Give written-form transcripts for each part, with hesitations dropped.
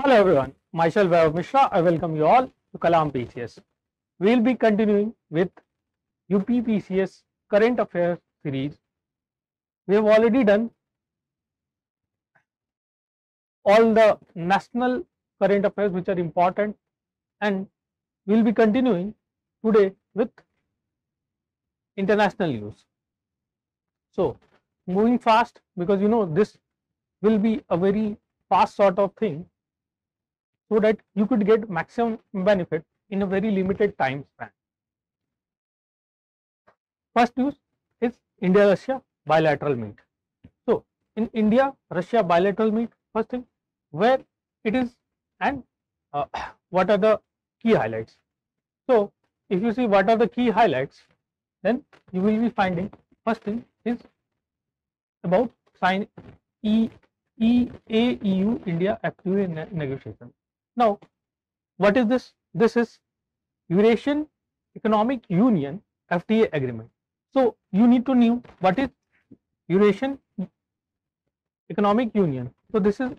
Hello everyone, myself Vaibhav Mishra. I welcome you all to Kalam PCS. We will be continuing with UPPCS Current Affairs series. We have already done all the national current affairs which are important, and we will be continuing today with international news. So, moving fast, because this will be a very fast sort of thing, so that you could get maximum benefit in a very limited time span. First news is India-Russia bilateral meet. So, in India-Russia bilateral meet, first thing, where it is and what are the key highlights. So, if you see what are the key highlights, then you will be finding first thing is about sign EAEU India FTA negotiation. Now, what is this? This is Eurasian Economic Union FTA agreement. So you need to know what is Eurasian Economic Union. So this is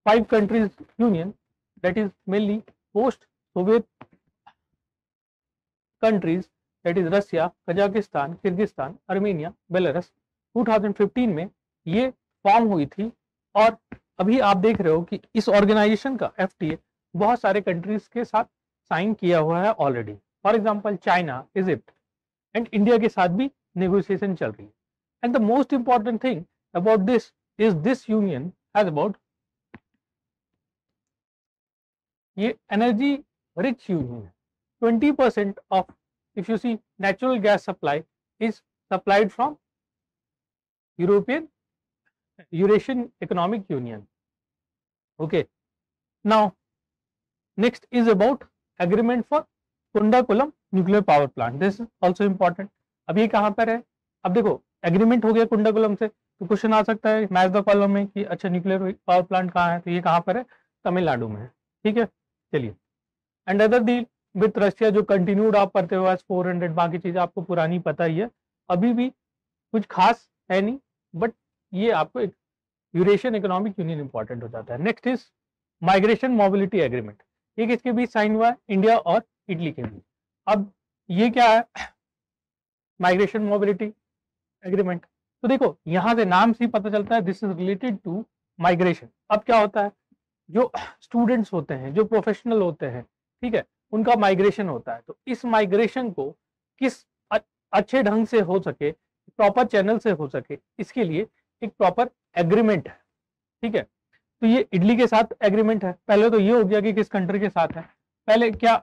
5 countries union, that is mainly post-Soviet countries, that is Russia, Kazakhstan, Kyrgyzstan, Armenia, Belarus. 2015 में ये form हुई थी और अभी आप देख रहे हो कि इस ऑर्गेनाइजेशन का FTA बहुत सारे कंट्रीज के साथ साइन किया हुआ है already. For example China, Egypt and India के साथ भी नेगोशिएशन चल रही है. And the most important thing about this is this union has about ये एनर्जी रिच यूनियन है. 20% of if you see natural gas supply is supplied from Eurasian Economic Union. Okay. Now, next is about agreement for Kundakulam nuclear power plant. This is also important. अब ये कहाँ पर है? अब देखो agreement हो गया कुंडाकुलम से, तो क्वेश्चन आ सकता है मैच द कॉलम में कि अच्छा न्यूक्लियर पावर प्लांट कहाँ है, तो ये कहाँ पर है? तमिलनाडु में है. ठीक है, चलिए. And other deal with Russia जो कंटिन्यूड आप करते हो एज 400, बाकी चीजें आपको पुरानी पता ही है, अभी भी कुछ खास है नहीं, बट ये आपको एक यूरेशियन इकोनॉमिक यूनियन इंपॉर्टेंट हो जाता है. Next is migration mobility agreement. ये किसके बीच साइन हुआ है? इंडिया और इटली के बीच. अब ये क्या है? Migration mobility agreement. तो देखो यहां से नाम से ही पता चलता है this is related to migration. अब क्या होता है, जो स्टूडेंट्स होते हैं, जो प्रोफेशनल होते हैं, ठीक है, उनका माइग्रेशन होता है. तो इस माइग्रेशन को किस अच्छे ढंग से हो सके, प्रॉपर चैनल से हो सके, इसके लिए एक प्रॉपर एग्रीमेंट है. ठीक है, तो ये इटली के साथ एग्रीमेंट है. पहले तो ये हो गया कि किस कंट्री के साथ है. पहले क्या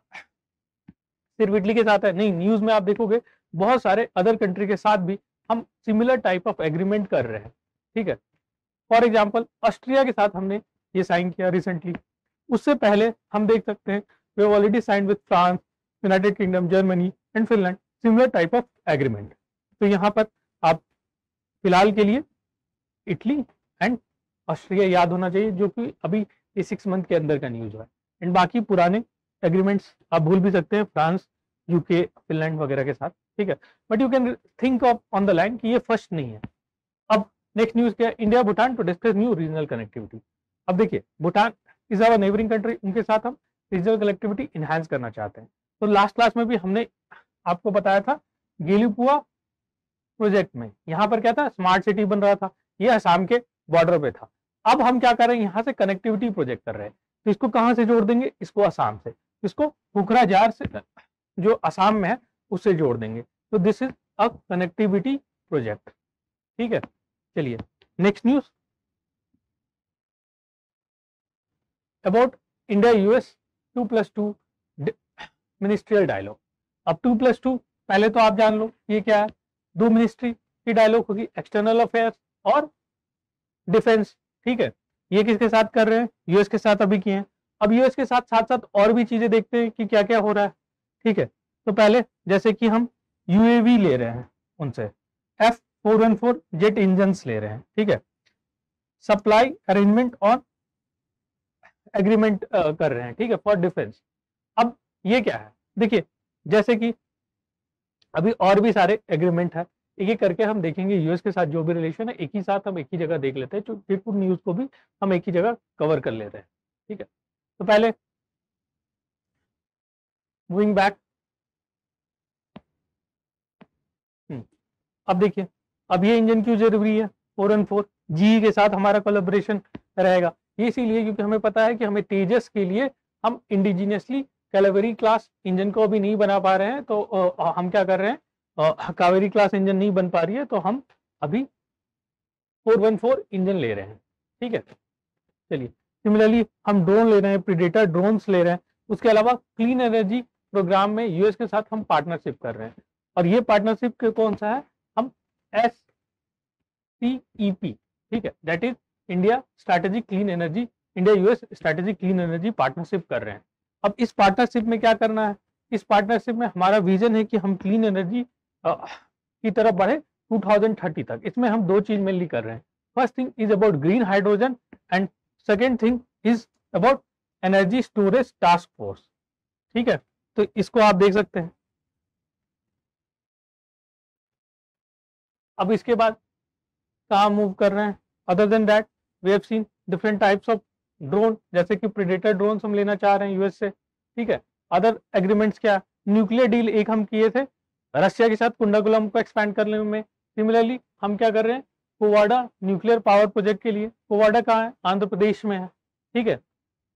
सिर्फ इटली के साथ है? नहीं, न्यूज में आप देखोगे बहुत सारे अदर कंट्री के साथ भी हम सिमिलर टाइप ऑफ एग्रीमेंट कर रहे हैं. ठीक है, फॉर एग्जांपल ऑस्ट्रिया के साथ हमने ये साइन किया रिसेंटली. उससे पहले हम देख सकते हैं we have already signed with France, United Kingdom, Germany and Finland similar type of agreement. तो यहाँ पर आप फिलहाल के लिए इटली एंड ऑस्ट्रिया याद होना चाहिए, जो कि अभी ये 6 मंथ के अंदर का न्यूज है. एंड बाकी पुराने एग्रीमेंट्स आप भूल भी सकते हैं, फ्रांस, यूके, फिनलैंड वगैरह के साथ. ठीक है, but you can think of on the line कि ये फर्स्ट नहीं है. अब नेक्स्ट न्यूज क्या है? India Bhutan to discuss new regional connectivity. अब देखिए Bhutan is our neighbouring country, उनके साथ हम रीजनल कनेक्टिविटी इनहांस करना चाहते हैं. तो लास्ट क्लास में भी हमने आपको बताया था गेलीपुआ प्रोजेक्ट में यहाँ पर क्या था, स्मार्ट सिटी बन रहा था, ये असम के बॉर्डर पे था. अब हम क्या कर रहे हैं, यहाँ से कनेक्टिविटी प्रोजेक्ट कर रहे हैं. तो इसको कहाँ से जोड़ देंगे? इसको असम से, इसको कोकराझार से जो असम में है उससे जोड़ देंगे. तो this is a connectivity project. ठीक है, चलिए next news about India US 2+2 ministerial dialogue. अब 2+2 पहले तो आप जान लो ये क्या है. 2 मिनिस्ट्री की डायलॉग होगी, एक्सटर्नल अफेयर्स और डिफेंस. ठीक है, ये किसके साथ कर रहे हैं? यूएस के साथ अभी किए हैं. अब यूएस के साथ साथ साथ और भी चीजें देखते हैं कि क्या क्या हो रहा है. ठीक है, तो पहले जैसे कि हम यूएवी ले रहे हैं उनसे, F414 जेट इंजन ले रहे हैं. ठीक है, सप्लाई अरेंजमेंट और एग्रीमेंट कर रहे हैं. ठीक है, फॉर डिफेंस. अब ये क्या है, देखिए जैसे कि अभी और भी सारे एग्रीमेंट है, एक एक करके हम देखेंगे. यूएस के साथ जो भी रिलेशन है एक ही साथ हम एक ही जगह देख लेते हैं, तो न्यूज को भी हम एक ही जगह कवर कर लेते हैं. ठीक है। तो पहले मूविंग बैक, अब देखिए, अब ये इंजन क्यों जरूरी है, 414 जी के साथ हमारा कोलैबोरेशन रहेगा। ये इसीलिए क्योंकि हमें पता है कि हमें तेजस के लिए हम इंडिजिनियसली कैलेवरी क्लास इंजन को अभी नहीं बना पा रहे हैं, तो हम क्या कर रहे हैं, कावेरी क्लास इंजन नहीं बन पा रही है, तो हम अभी 414 इंजन ले रहे हैं। ठीक है, चलिए, सिमिलरली हम ड्रोन ले रहे हैं, प्रीडेटर ड्रोन्स ले रहे हैं। उसके अलावा क्लीन एनर्जी प्रोग्राम में यूएस के साथ हम पार्टनरशिप कर रहे हैं, और ये पार्टनरशिप कौन सा है, हम SCEP, ठीक है, that is India strategic clean energy, India US strategic clean energy partnership कर रहे हैं। अब इस पार्टनरशिप में क्या करना है, इस पार्टनरशिप में हमारा विजन है कि हम क्लीन एनर्जी की तरफ बढ़े 2030 तक। इसमें हम दो चीज मेनली कर रहे हैं। First thing is about green hydrogen and second thing is about energy storage task force. ठीक है, तो इसको आप देख सकते हैं। अब इसके बाद कहाँ मूव कर रहे हैं, other than that we have seen different types of drone, जैसे कि प्रेडेटर ड्रोन हम लेना चाह रहे हैं यूएस से। ठीक है, अदर एग्रीमेंट्स क्या, न्यूक्लियर डील एक हम किए थे रशिया के साथ कुंडाकुलम को एक्सपैंड करने में। सिमिलरली हम क्या कर रहे हैं, कोवाडा न्यूक्लियर पावर प्रोजेक्ट के लिए, कोवाडा कहाँ है, आंध्र प्रदेश में है। ठीक है,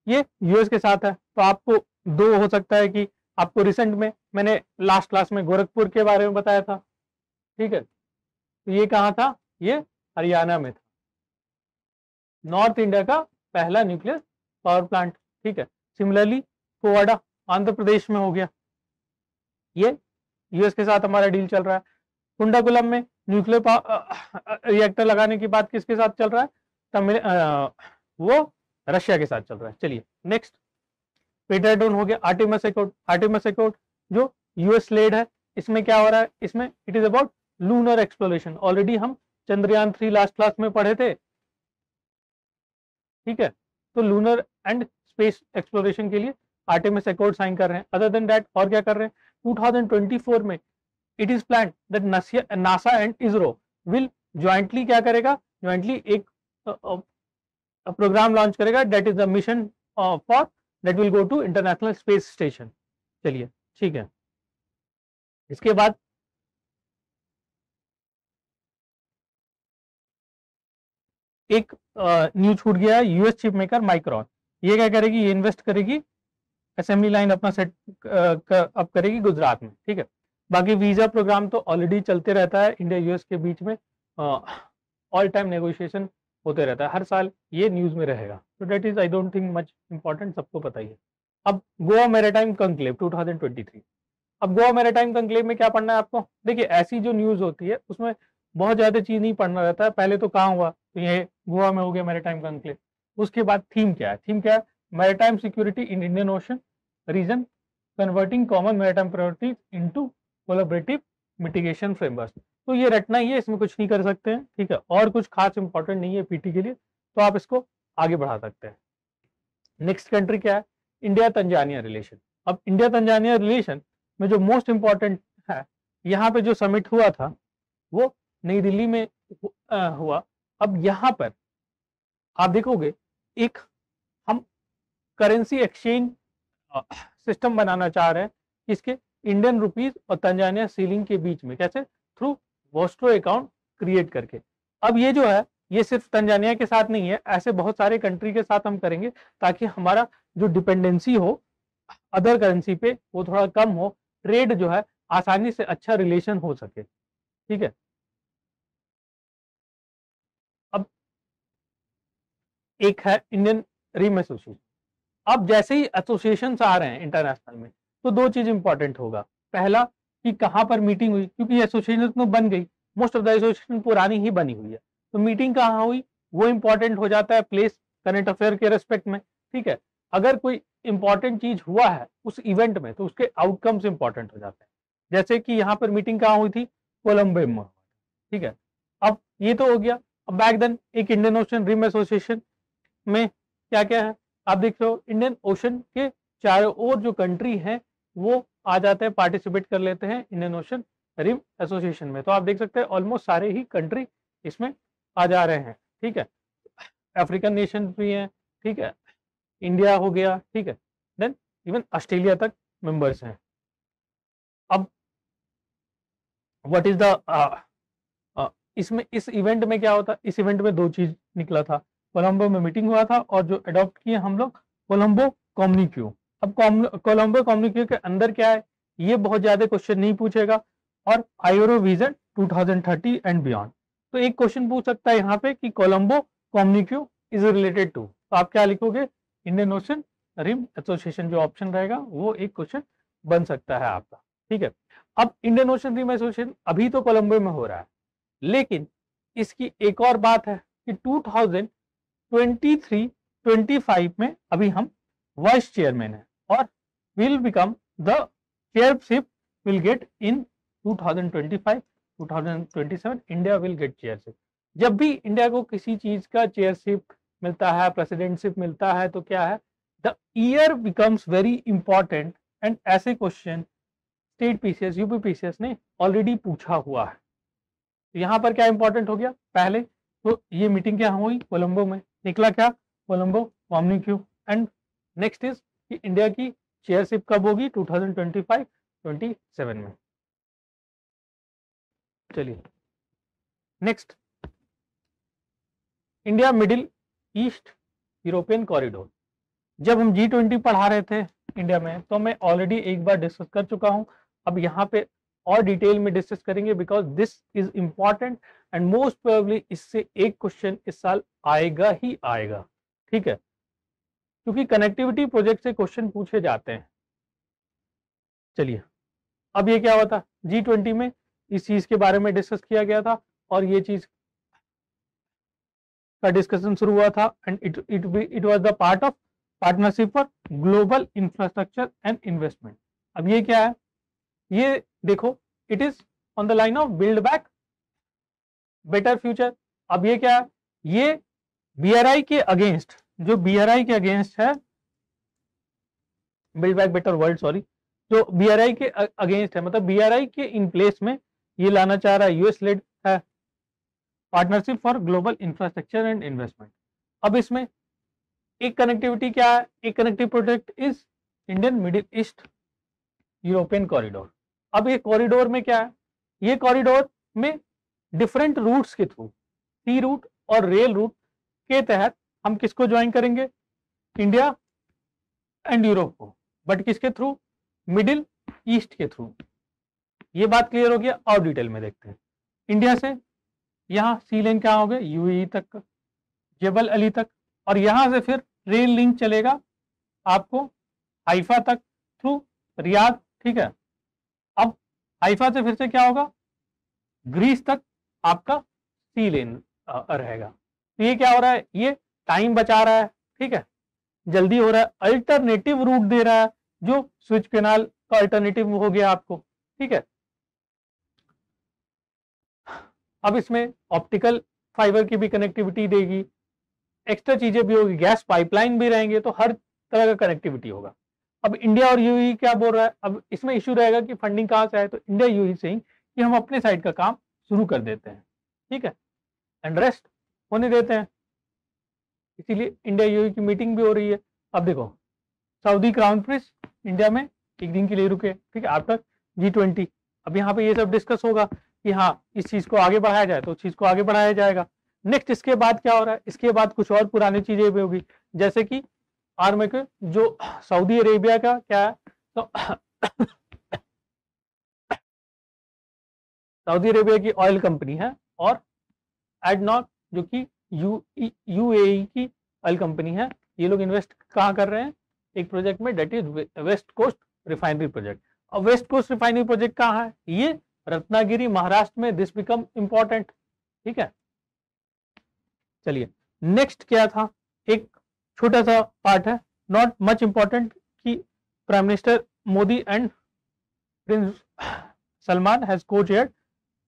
ये यूएस के साथ है। तो आपको दो हो सकता है कि आपको रिसेंट में मैंने लास्ट क्लास में गोरखपुर के बारे में बताया था। ठीक है, तो ये कहाँ था, ये हरियाणा में था, नॉर्थ इंडिया का पहला न्यूक्लियर पावर प्लांट। ठीक है, सिमिलरली कोवाडा आंध्र प्रदेश में हो गया, ये यूएस के साथ हमारा डील चल रहा है। कुंडाकुलम में न्यूक्लियर रिएक्टर लगाने की बात किसके साथ चल रहा है, वो रशिया के साथ चल रहा है। चलिए नेक्स्ट, पेट्राड्रोन हो गया, आर्टेमिस अकॉर्ड। आर्टेमिस अकॉर्ड जो यूएस लेड है, इसमें क्या हो रहा है, इसमें it is about lunar exploration. Already हम चंद्रयान 3 लास्ट क्लास में पढ़े थे। ठीक है, तो लूनर एंड स्पेस एक्सप्लोरेशन के लिए आर्टेमिस अकॉर्ड साइन कर रहे हैं। अदर देन दैट और क्या कर रहे हैं, 2024 में it is plan that NASA and ISRO will jointly क्या करेगा, ज्वाइंटली एक प्रोग्राम लॉन्च करेगा, that is the mission for that will go to international space station. चलिए ठीक है, इसके बाद एक न्यूज छूट गया है, यूएस चिप मेकर माइक्रॉन, ये क्या करेगी, ये इन्वेस्ट करेगी, असेंबली लाइन अपना सेट अप करेगी गुजरात में। ठीक है, बाकी वीजा प्रोग्राम तो ऑलरेडी चलते रहता है इंडिया यूएस के बीच में, ऑल टाइम नेगोशिएशन होते रहता है, हर साल ये न्यूज में रहेगा। तो that is I don't think much important, सबको पता ही है। अब गोवा मैरीटाइम कंक्लेव 2023, अब गोवा मैरीटाइम कंक्लेव में क्या पढ़ना है आपको, देखिए ऐसी जो न्यूज होती है उसमें बहुत ज्यादा चीज नहीं पढ़ना रहता है। पहले तो कहाँ हुआ, तो ये गोवा में हो गया मैरीटाइम कंक्लेव। उसके बाद थीम क्या है, थीम क्या है, maritime security in Indian ocean region, converting common maritime priorities into collaborative mitigation framework. तो ये रटना ही है, इसमें कुछ नहीं कर सकते हैं। ठीक है, और कुछ खास इंपॉर्टेंट नहीं है पीटी के लिए, तो आप इसको आगे बढ़ा सकते हैं। नेक्स्ट कंट्री क्या है, इंडिया तंजानिया रिलेशन। अब इंडिया तंजानिया रिलेशन में जो मोस्ट इंपॉर्टेंट है, यहाँ पे जो समिट हुआ था वो नई दिल्ली में हुआ। अब यहाँ पर आप देखोगे एक हम करेंसी एक्सचेंज सिस्टम बनाना चाह रहे हैं, किसके, इंडियन रुपीज और तंजानिया सीलिंग के बीच में, कैसे, थ्रू वोस्ट्रो अकाउंट क्रिएट करके। अब ये जो है, ये सिर्फ तंजानिया के साथ नहीं है, ऐसे बहुत सारे कंट्री के साथ हम करेंगे, ताकि हमारा जो डिपेंडेंसी हो अदर करेंसी पे वो थोड़ा कम हो, ट्रेड जो है आसानी से अच्छा रिलेशन हो सके। ठीक है, अब एक है इंडियन रिम एसोसिएशन। अब जैसे ही एसोसिएशन आ रहे हैं इंटरनेशनल में, तो दो चीज इंपॉर्टेंट होगा, पहला कि कहाँ पर मीटिंग हुई, क्योंकि एसोसिएशन तो बन गई, मोस्ट ऑफ द एसोसिएशन पुरानी ही बनी हुई है, तो मीटिंग कहाँ हुई वो इंपॉर्टेंट हो जाता है, प्लेस करंट अफेयर के रेस्पेक्ट में। ठीक है, अगर कोई इंपॉर्टेंट चीज हुआ है उस इवेंट में, तो उसके आउटकम्स इंपॉर्टेंट हो जाते हैं। जैसे कि यहाँ पर मीटिंग कहाँ हुई थी, कोलंबो में। ठीक है, अब ये तो हो गया। अब बैक देन एक इंडियन ओशन रिम एसोसिएशन में क्या क्या है, आप देख रहे हो, इंडियन ओशन के चारों ओर जो कंट्री हैं वो आ जाते हैं, पार्टिसिपेट कर लेते हैं इंडियन ओशन रिम एसोसिएशन में। तो आप देख सकते हैं ऑलमोस्ट सारे ही कंट्री इसमें आ जा रहे हैं। ठीक है, अफ्रीकन नेशन भी हैं, ठीक है, इंडिया हो गया, ठीक है, देन इवन ऑस्ट्रेलिया तक मेंबर्स हैं। अब व्हाट इज द इसमें इस इवेंट में क्या होता है, इस इवेंट में दो चीज निकला था, कोलंबो में मीटिंग हुआ था और जो अडॉप्ट किए हम लोग कोलंबो कम्युनिक्यू। अब कोलंबो कम्युनिक्यू के अंदर क्या है, ये बहुत ज्यादा क्वेश्चन नहीं पूछेगा, और आयोरो विजन 2030 एंड बियॉन्ड। तो एक क्वेश्चन पूछ सकता है यहाँ पे कि कोलंबो कम्युनिक्यू इज रिलेटेड टू, तो आप क्या लिखोगे, इंडियन ओशन रिम एसोसिएशन, जो ऑप्शन रहेगा वो एक क्वेश्चन बन सकता है आपका, ठीक है। अब इंडियन ओशन रिम एसोसिएशन अभी तो कोलंबो में हो रहा है, लेकिन इसकी एक और बात है कि 2023-25 में अभी हम वाइस चेयरमैन है, और will become the chairship will get in 2025-2027 India will get chairship. जब भी इंडिया को किसी चीज का चेयरशिप मिलता है, प्रेसिडेंटशिप मिलता है, तो क्या है, the year becomes very important, and ऐसे question state PCS, UP PCS ने ऑलरेडी पूछा हुआ है। यहाँ पर क्या इंपॉर्टेंट हो गया, पहले तो ये मीटिंग क्या हुई कोलंबो में, निकला क्या, कोलंबो कम्युनिक्यू, एंड नेक्स्ट इज कि इंडिया की चेयरशिप कब होगी, 2025-27 में। चलिए next, India middle east European corridor. जब हम G20 पढ़ा रहे थे इंडिया में, तो मैं ऑलरेडी एक बार डिस्कस कर चुका हूं, अब यहाँ पे और डिटेल में डिस्कस करेंगे, because this is important and most probably इससे एक क्वेश्चन इस साल आएगा ही आएगा, ठीक है, क्योंकि कनेक्टिविटी प्रोजेक्ट से क्वेश्चन पूछे जाते हैं। चलिए, अब ये क्या हुआ था, G20 में इस चीज के बारे में डिस्कस किया गया था, और ये चीज का डिस्कशन शुरू हुआ था, and it was the part of partnership for global infrastructure and investment. अब ये क्या है, ये देखो, it is on the line of build back better future. अब ये क्या है, ये BRI के अगेंस्ट, जो BRI के अगेंस्ट है, build back better world, sorry, जो BRI के अगेंस्ट है, मतलब BRI के इन प्लेस में ये लाना चाह रहा है, यूएस लेड है, partnership for global infrastructure and investment. अब इसमें एक कनेक्टिविटी क्या है, एक connective project is Indian middle east European corridor. अब ये कॉरिडोर में क्या है, ये कॉरिडोर में डिफरेंट रूट्स के थ्रू, सी रूट और रेल रूट के तहत हम किसको ज्वाइन करेंगे, इंडिया एंड यूरोप को, बट किसके थ्रू, मिडिल ईस्ट के थ्रू। ये बात क्लियर हो गया, और डिटेल में देखते हैं। इंडिया से यहाँ सी लेन क्या हो गए, यूएई तक, जेबल अली तक, और यहां से फिर रेल लिंक चलेगा आपको हाइफा तक थ्रू रियाद, ठीक है। अब हाइफा से फिर से क्या होगा, ग्रीस तक आपका सी लेन रहेगा। तो ये क्या हो रहा है, ये टाइम बचा रहा है, ठीक है, जल्दी हो रहा है, अल्टरनेटिव रूट दे रहा है, जो स्विच कैनाल का अल्टरनेटिव हो गया आपको, ठीक है। अब इसमें ऑप्टिकल फाइबर की भी कनेक्टिविटी देगी, एक्स्ट्रा चीजें भी होगी, गैस पाइपलाइन भी रहेंगे, तो हर तरह का कनेक्टिविटी होगा। अब इंडिया और यूएई क्या बोल रहा है, अब इसमें इश्यू रहेगा कि फंडिंग कहाँ से आए, तो इंडिया यूएई से ही कि हम अपने साइड का काम शुरू कर देते हैं, ठीक है, एंड रेस्ट होने देते हैं। इसीलिए इंडिया यूएई की मीटिंग भी हो रही है। अब देखो, सऊदी क्राउन प्रिंस इंडिया में एक दिन के लिए रुके, ठीक है, आफ्टर G20। अब यहाँ पे ये सब डिस्कस होगा कि हाँ इस चीज को आगे बढ़ाया जाए, तो उस चीज को आगे बढ़ाया जाएगा। नेक्स्ट इसके बाद क्या हो रहा है, इसके बाद कुछ और पुरानी चीजें भी होगी, जैसे कि आर्म के जो सऊदी अरेबिया का क्या है, तो सऊदी अरेबिया की ऑयल कंपनी है, और एडनॉक जो कि यूएई की ऑयल कंपनी है, ये लोग इन्वेस्ट कहाँ कर रहे हैं, एक प्रोजेक्ट में, that is west coast refinery project. अब वेस्ट कोस्ट रिफाइनरी प्रोजेक्ट कहाँ है, ये रत्नागिरी महाराष्ट्र में, दिस बिकम इंपॉर्टेंट, ठीक है। चलिए नेक्स्ट क्या था, एक छोटा सा पार्ट है, नॉट मच इंपॉर्टेंट, कि prime minister Modi and prince Salman has co-chaired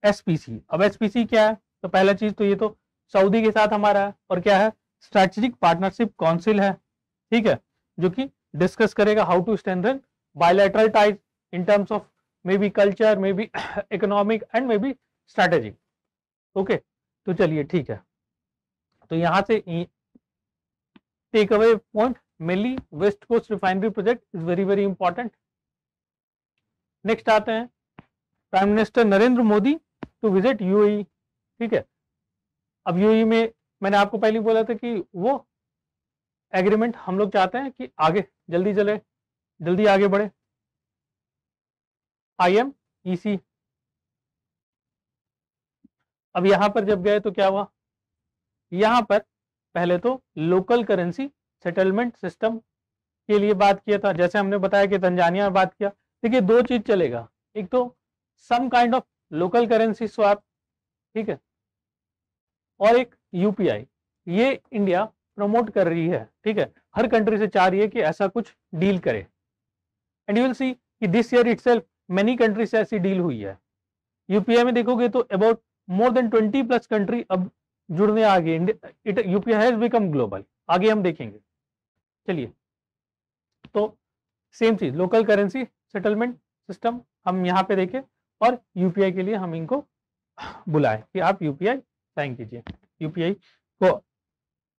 SPC। अब SPC क्या है, तो पहला चीज तो ये तो सऊदी के साथ हमारा है, और क्या है, स्ट्रेटेजिक पार्टनरशिप काउंसिल है, ठीक है, जो कि डिस्कस करेगा how to strengthen bilateral ties in terms of may be culture, may be economic and may be strategic, okay. तो चलिए ठीक है, तो यहां से take away point mainly west coast refinery project is very very important. Next आते हैं prime minister Narendra Modi to visit UAE. ठीक है, अब यूएई में मैंने आपको पहले बोला था कि वो एग्रीमेंट हम लोग चाहते हैं कि आगे जल्दी चले, जल्दी आगे बढ़े। IMEC, अब यहां पर जब गए तो क्या हुआ, यहां पर पहले तो लोकल करेंसी सेटलमेंट सिस्टम के लिए बात किया था, जैसे हमने बताया कि तंजानिया में बात किया। देखिए दो चीज चलेगा, एक तो some kind of local currency swap, ठीक है, और एक यूपीआई। ये इंडिया प्रमोट कर रही है, ठीक है, हर कंट्री से चाह रही है कि ऐसा कुछ डील करे। एंड यू विल सी कि this year itself many country से ऐसी डील हुई है। यूपीआई में देखोगे तो अबाउट मोर देन 20+ कंट्री अब जुड़ने आ गए। यूपीआई हैज बिकम ग्लोबल, आगे हम देखेंगे। चलिए, तो सेम चीज लोकल करेंसी सेटलमेंट सिस्टम हम यहाँ पे देखें, और यूपीआई के लिए हम इनको बुलाएं कि आप यूपीआई साइन कीजिए, यूपीआई को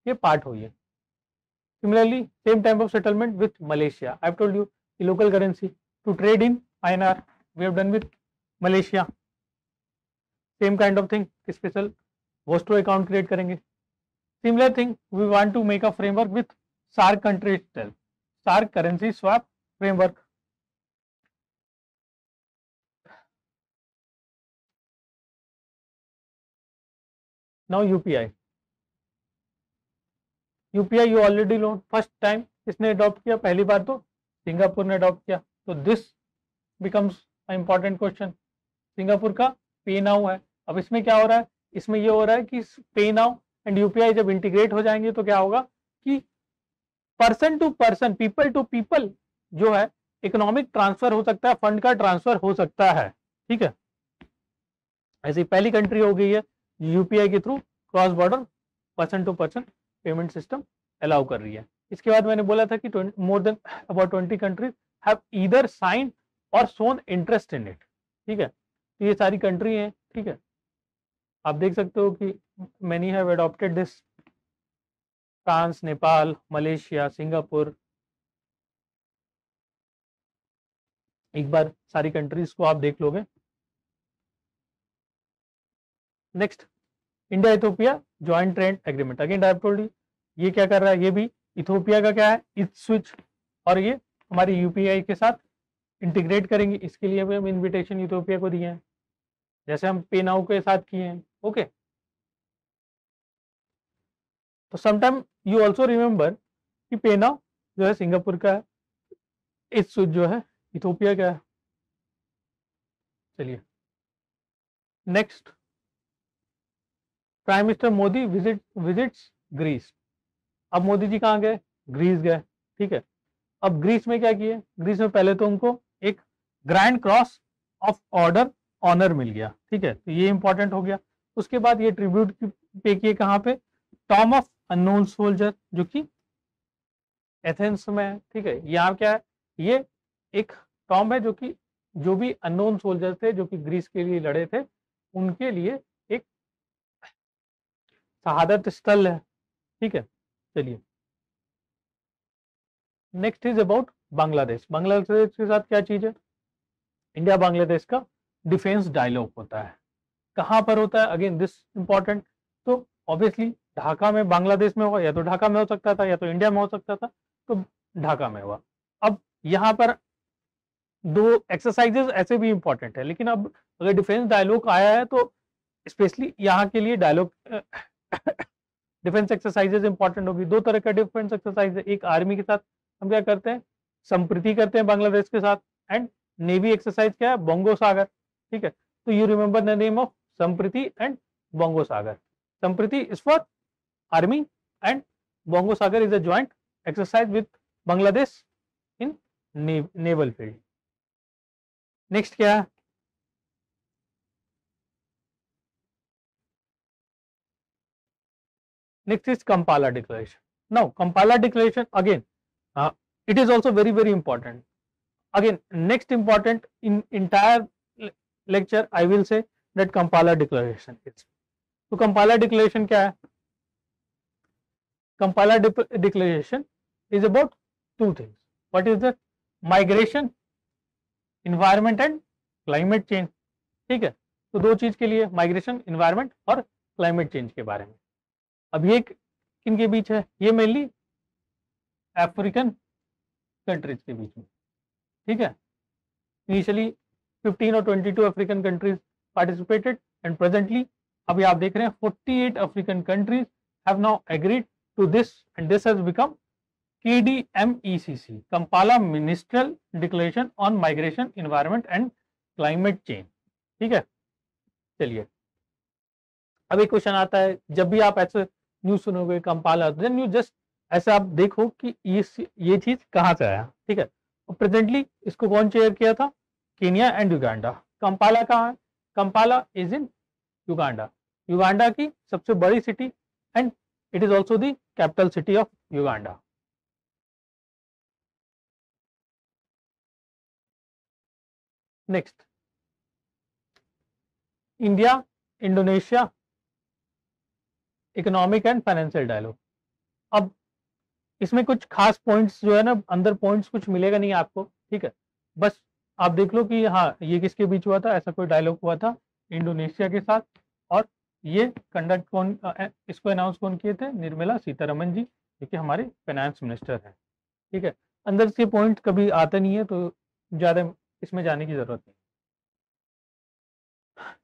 ये पार्ट होइए। Similarly same type of settlement with Malaysia. I have told you कि local currency to trade in INR we have done with Malaysia. Same kind of thing, special vostro account create करेंगे। Similar thing we want to make a framework with SAARC country itself, SAARC currency swap framework. Now UPI, UPI you already know, first time किसने adopt किया, पहली बार तो Singapore ने adopt किया। तो this becomes important question. Singapore का पे नाउ है। अब इसमें क्या हो रहा है, इसमें ये हो रहा है कि पे नाउ एंड यूपीआई जब इंटीग्रेट हो जाएंगे तो क्या होगा कि person to person, people to people जो है इकोनॉमिक ट्रांसफर हो सकता है, फंड का ट्रांसफर हो सकता है। ठीक है, ऐसी पहली कंट्री हो गई है यूपीआई के through cross border person to person payment system allow कर रही है। इसके बाद मैंने बोला था कि more than about 20 countries have either signed और शोन इंटरेस्ट इन इट। ठीक है, तो ये सारी कंट्री हैं। ठीक है, आप देख सकते हो कि many have adopted this, France, Nepal, Malaysia, Singapore. एक बार सारी कंट्रीज को आप देख लोगे। Next, India Ethiopia joint trade agreement. Again I have told you ये क्या कर रहा है, ये भी इथोपिया का क्या है, इथ स्विच, और ये हमारी यूपीआई के साथ इंटीग्रेट करेंगे। इसके लिए भी हम इनविटेशन इथोपिया को दिए हैं, जैसे हम पे नाउ के साथ किए हैं। ओके, तो समटाइम यू ऑल्सो रिमेंबर कि पे नाउ जो है सिंगापुर का है, इथ स्विच जो है इथोपिया का है। चलिए next, prime minister Modi visits Greece. अब मोदी जी कहाँ गए, ग्रीस गए। ठीक है, अब ग्रीस में क्या किए, ग्रीस में पहले तो उनको एक grand cross of order honour मिल गया। ठीक है, तो ये इंपॉर्टेंट हो गया। उसके बाद ये ट्रिब्यूट पे किए कहाँ पे, टॉम ऑफ अननोन सोल्जर, जो कि एथेंस में है। ठीक है, यहाँ क्या है, ये एक टॉम है जो कि जो भी अननोन सोल्जर थे जो कि ग्रीस के लिए लड़े थे, उनके लिए एक शहादत स्थल है। ठीक है, चलिए next is about Bangladesh. Bangladesh के साथ क्या चीज है, इंडिया बांग्लादेश का डिफेंस डायलॉग होता है। कहां पर होता है, अगेन दिस इंपॉर्टेंट। तो ऑब्वियसली ढाका में बांग्लादेश में होगा, या तो ढाका में हो सकता था या तो इंडिया में हो सकता था, तो ढाका में हुआ। अब यहाँ पर दो एक्सरसाइजेस ऐसे भी इंपॉर्टेंट है, लेकिन अब अगर डिफेंस डायलॉग आया है तो स्पेशली यहाँ के लिए डायलॉग डिफेंस एक्सरसाइजेज इंपॉर्टेंट होगी। दो तरह का डिफेंस एक्सरसाइज है, एक आर्मी के साथ हम क्या करते हैं, संप्रीति करते हैं बांग्लादेश के साथ, एंड नेवी एक्सरसाइज क्या है, बोंगो सागर। ठीक है, तो you remember the name of Sampriti and bongo Sagar. Sampriti is for army and bongo Sagar is a joint exercise with Bangladesh in naval field. Next क्या है, next is Kampala declaration. Now Kampala declaration again, it is also very very important. Again next important in entire lecture I will say that Kampala declaration is. तो Kampala declaration क्या है, Kampala declaration is about two things. What is that? Migration, environment and climate change. ठीक है, तो दो चीज के लिए, माइग्रेशन, इन्वायरमेंट और क्लाइमेट चेंज के बारे में. अब ये किन के बीच है? ये मेनली अफ्रीकन कंट्रीज के बीच में. ठीक है, इनिशियली 15 और 22 African countries participated and presently अभी आप देख रहे हैं 48 African countries have now agreed to this and this has become KDMECC, Kampala ministerial declaration on migration, environment and climate change. ठीक है, चलिए अब एक क्वेश्चन आता है, जब भी आप ऐसे न्यूज सुनोगे कंपाला, देन यू जस्ट ऐसे आप देखो कि ये चीज कहाँ से आया. ठीक है, और प्रेजेंटली इसको कौन चेयर किया था? Kenya and Uganda. कंपाला कहाँ है? Kampala is in Uganda, Uganda की सबसे बड़ी city and it is also the capital city of Uganda. Next, India Indonesia economic and financial dialogue. अब इसमें कुछ खास पॉइंट्स जो है ना, अंदर पॉइंट्स कुछ मिलेगा नहीं आपको. ठीक है, बस आप देख लो कि हाँ ये किसके बीच हुआ था, ऐसा कोई डायलॉग हुआ था इंडोनेशिया के साथ. और ये कंडक्ट कौन, इसको अनाउंस कौन किए थे? निर्मला सीतारमन जी, जो कि हमारे फाइनेंस मिनिस्टर हैं. ठीक है, अंदर से पॉइंट कभी आते नहीं है तो ज़्यादा इसमें जाने की जरूरत नहीं.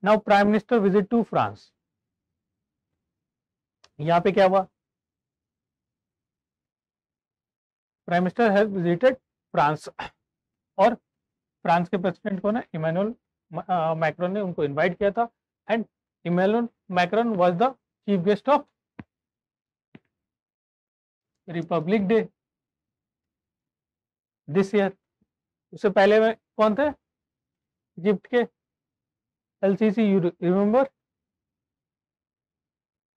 Now prime minister visit to France. यहाँ पे क्या हुआ? Prime minister has visited France और फ्रांस के प्रेसिडेंट को ना इमैनुअल मैक्रोन ने उनको इनवाइट किया था and Emmanuel Macron was the chief guest of republic day this year. उससे पहले में कौन थे? इजिप्ट के LCC, यू रिमेंबर.